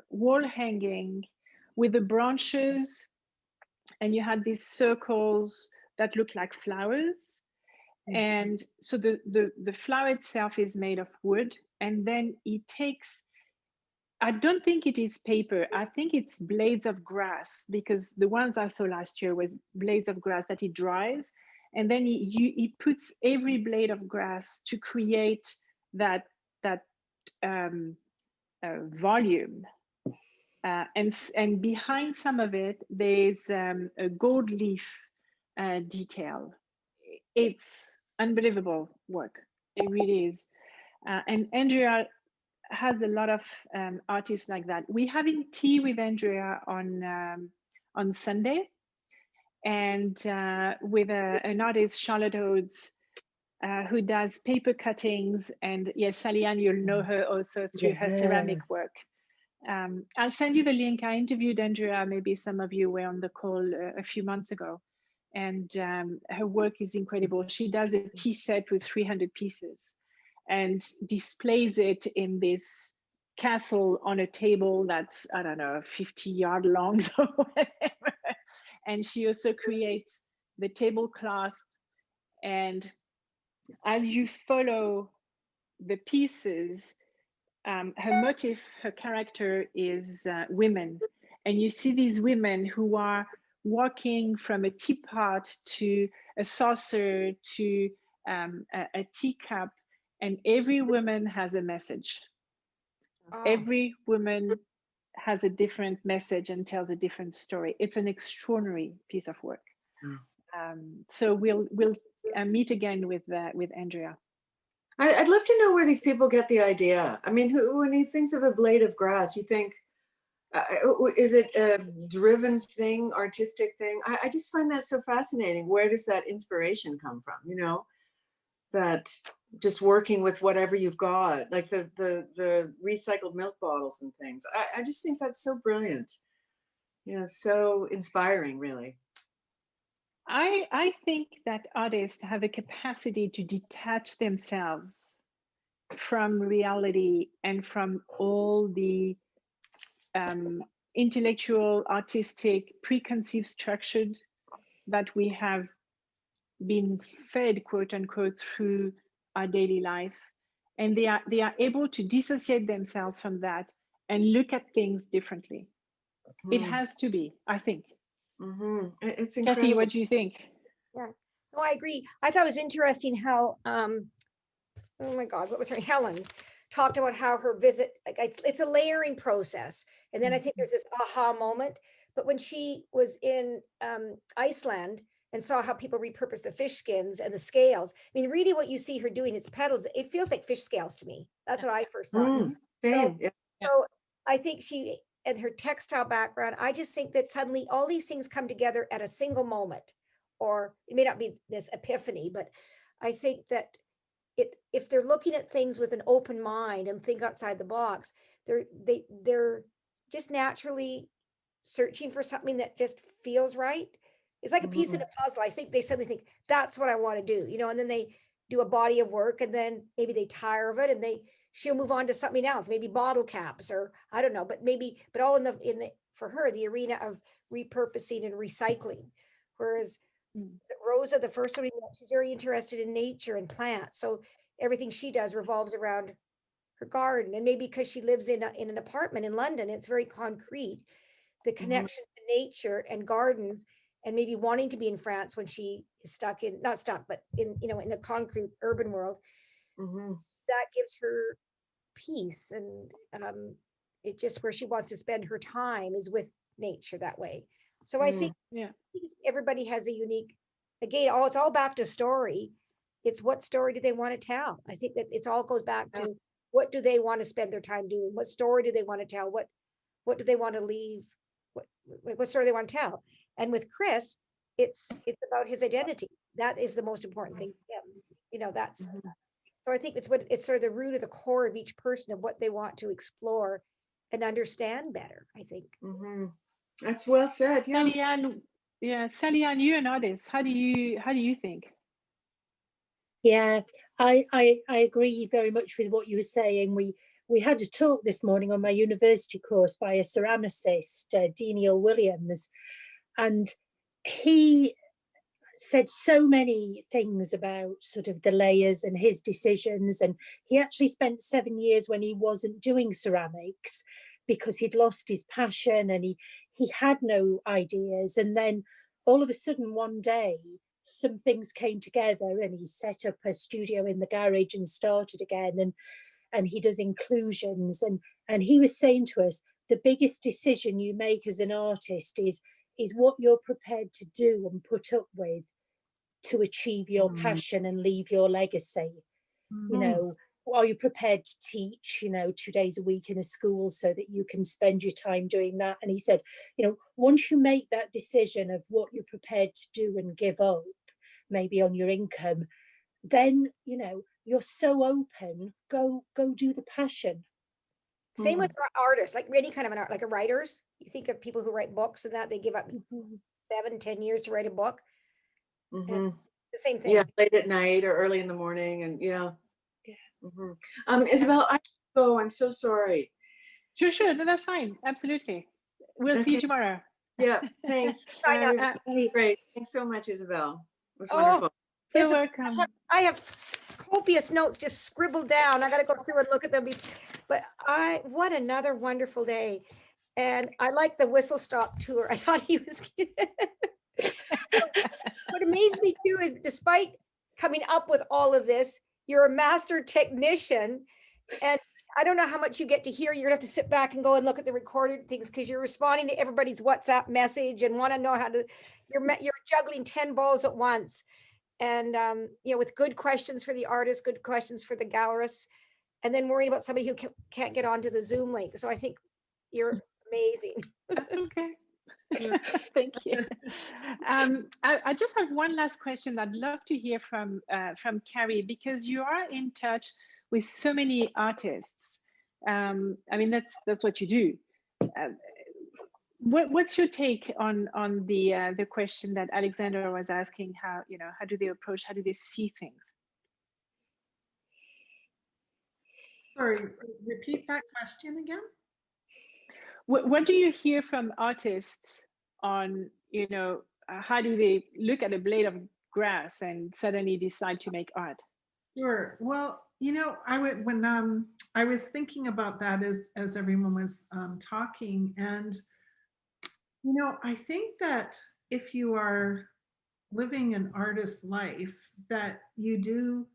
wall hanging with the branches, and you had these circles that look like flowers. And so the flower itself is made of wood, and then he takes, I don't think it is paper, I think it's blades of grass, because the ones I saw last year was blades of grass that he dries, and then he puts every blade of grass to create that volume. And behind some of it, there's a gold leaf detail. It's unbelievable work. It really is. And Andrea has a lot of artists like that. We're having tea with Andrea on Sunday, and with an artist, Charlotte Oates, who does paper cuttings. And yes, Sally-Ann, you'll know her also through her ceramic work. I'll send you the link. I interviewed Andrea, maybe some of you were on the call a few months ago, and her work is incredible. She does a tea set with 300 pieces and displays it in this castle on a table that's, I don't know, 50-yard long or whatever. And she also creates the tablecloth. And as you follow the pieces, her motif, her character is women. And you see these women who are walking from a teapot to a saucer to a teacup, and every woman has a message. Oh. Every woman has a different message and tells a different story. It's an extraordinary piece of work. So we'll meet again with Andrea. I'd love to know where these people get the idea. I mean, when he thinks of a blade of grass, you think, is it a driven thing, artistic thing? I just find that so fascinating. Where does that inspiration come from? You know, that just working with whatever you've got, like the recycled milk bottles and things. I just think that's so brilliant. You know, so inspiring, really. I think that artists have a capacity to detach themselves from reality and from all the intellectual, artistic, preconceived structured that we have been fed, quote unquote, through our daily life. And they are able to dissociate themselves from that and look at things differently. It has to be, I think. It's incredible. Kathy, what do you think? Yeah, no, I agree. I thought it was interesting how, oh my God, what was her, Helen, talked about how her visit, like it's a layering process. And then I think there's this aha moment. But when she was in Iceland and saw how people repurpose the fish skins and the scales, I mean, really what you see her doing is petals. It feels like fish scales to me. That's what I first thought. So I think she, and her textile background, I just think that suddenly all these things come together at a single moment, or it may not be this epiphany, but I think that if they're looking at things with an open mind and think outside the box, they're just naturally searching for something that just feels right. It's like a piece in a puzzle. I think they suddenly think that's what I want to do, you know, and then they do a body of work, and then maybe they tire of it and she'll move on to something else, maybe bottle caps, or I don't know, but all in the for her, the arena of repurposing and recycling. Whereas Rosa, the first one, she's very interested in nature and plants. So everything she does revolves around her garden. And maybe because she lives in an apartment in London, it's very concrete. The connection to nature and gardens, and maybe wanting to be in France when she is stuck in, not stuck, but in, you know, in a concrete urban world, that gives her peace. And it just, where she wants to spend her time is with nature that way. So I think, everybody has a unique, again, it's all back to story. It's what story do they want to tell? I think that it all goes back to what do they want to spend their time doing? What story do they want to tell? What do they want to leave? What story they want to tell? And with Chris, it's about his identity. That is the most important thing to him. You know, that's so I think it's sort of the root of the core of each person of what they want to explore and understand better, I think. That's well said. Sally Ann, you're an artist. How do you think? Yeah, I agree very much with what you were saying. We had a talk this morning on my university course by a ceramicist, Daniel Williams, and he said so many things about sort of the layers and his decisions. And he actually spent 7 years when he wasn't doing ceramics because he'd lost his passion and he had no ideas. And then all of a sudden one day, some things came together and he set up a studio in the garage and started again. And he does inclusions. And he was saying to us, the biggest decision you make as an artist is what you're prepared to do and put up with to achieve your passion and leave your legacy. You know, are you prepared to teach, you know, 2 days a week in a school so that you can spend your time doing that? And he said, you know, once you make that decision of what you're prepared to do and give up, maybe on your income, then, you know, you're so open, go do the passion. Same with artists, like any kind of an art, like a writers. You think of people who write books and that they give up 7-10 years to write a book. The same thing. Yeah, late at night or early in the morning, and Isabelle, I have to go. I'm so sorry. Sure. No, that's fine. Absolutely. We'll see you tomorrow. Yeah, thanks. Great. Thanks so much, Isabelle. It was wonderful. So welcome. I have copious notes just scribbled down. I got to go through and look at them. But what another wonderful day. And I like the whistle stop tour. I thought he was What amazed me too is, despite coming up with all of this, you're a master technician, and I don't know how much you get to hear. You're gonna have to sit back and go and look at the recorded things because you're responding to everybody's WhatsApp message and want to know how to. You're juggling 10 balls at once, and you know, with good questions for the artists, good questions for the gallerists, and then worrying about somebody who can't get onto the Zoom link. So I think you're amazing. That's okay. Thank you. I just have one last question I'd love to hear from Carrie, because you are in touch with so many artists. I mean, that's what you do. What's your take on the question that Alexander was asking? How do they approach? How do they see things? Sorry, repeat that question again. What do you hear from artists on, how do they look at a blade of grass and suddenly decide to make art? Sure. Well, when I was thinking about that as everyone was talking, and I think that if you are living an artist life, that you do.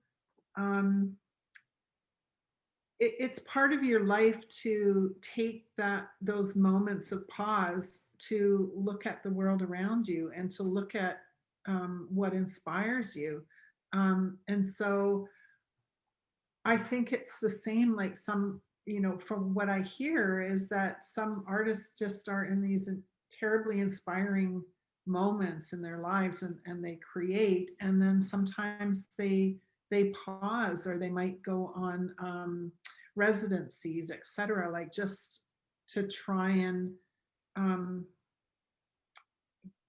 It's part of your life to take those moments of pause to look at the world around you and to look at what inspires you. And so I think it's the same, like some, from what I hear is that some artists just are in these terribly inspiring moments in their lives and they create, and then sometimes they pause, or they might go on residencies, etc., like just to try and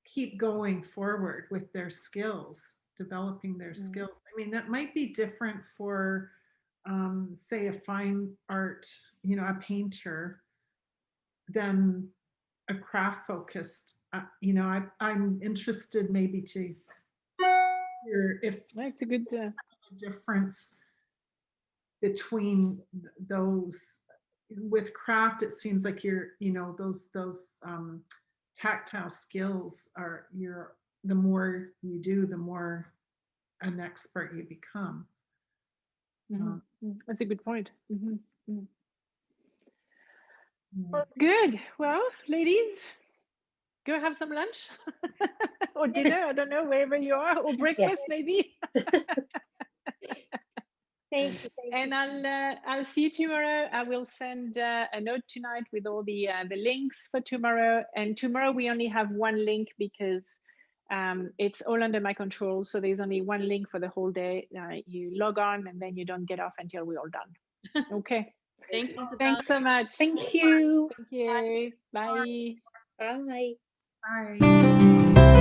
keep going forward with their skills, developing their skills. I mean, that might be different for say a fine art, a painter, than a craft focused. I'm interested maybe to hear if that's a good difference between those. With craft, it seems like you're, those tactile skills are the more you do, the more an expert you become. That's a good point. Well, good. Well, ladies, go have some lunch or dinner. I don't know, wherever you are, or breakfast maybe. Thank you. And I'll see you tomorrow. I will send a note tonight with all the links for tomorrow. And tomorrow we only have one link because it's all under my control. So there's only one link for the whole day. You log on and then you don't get off until we're all done. Okay. Thanks, Isabelle. Thanks so much. Thank you. Thank you. Bye. Bye. Bye.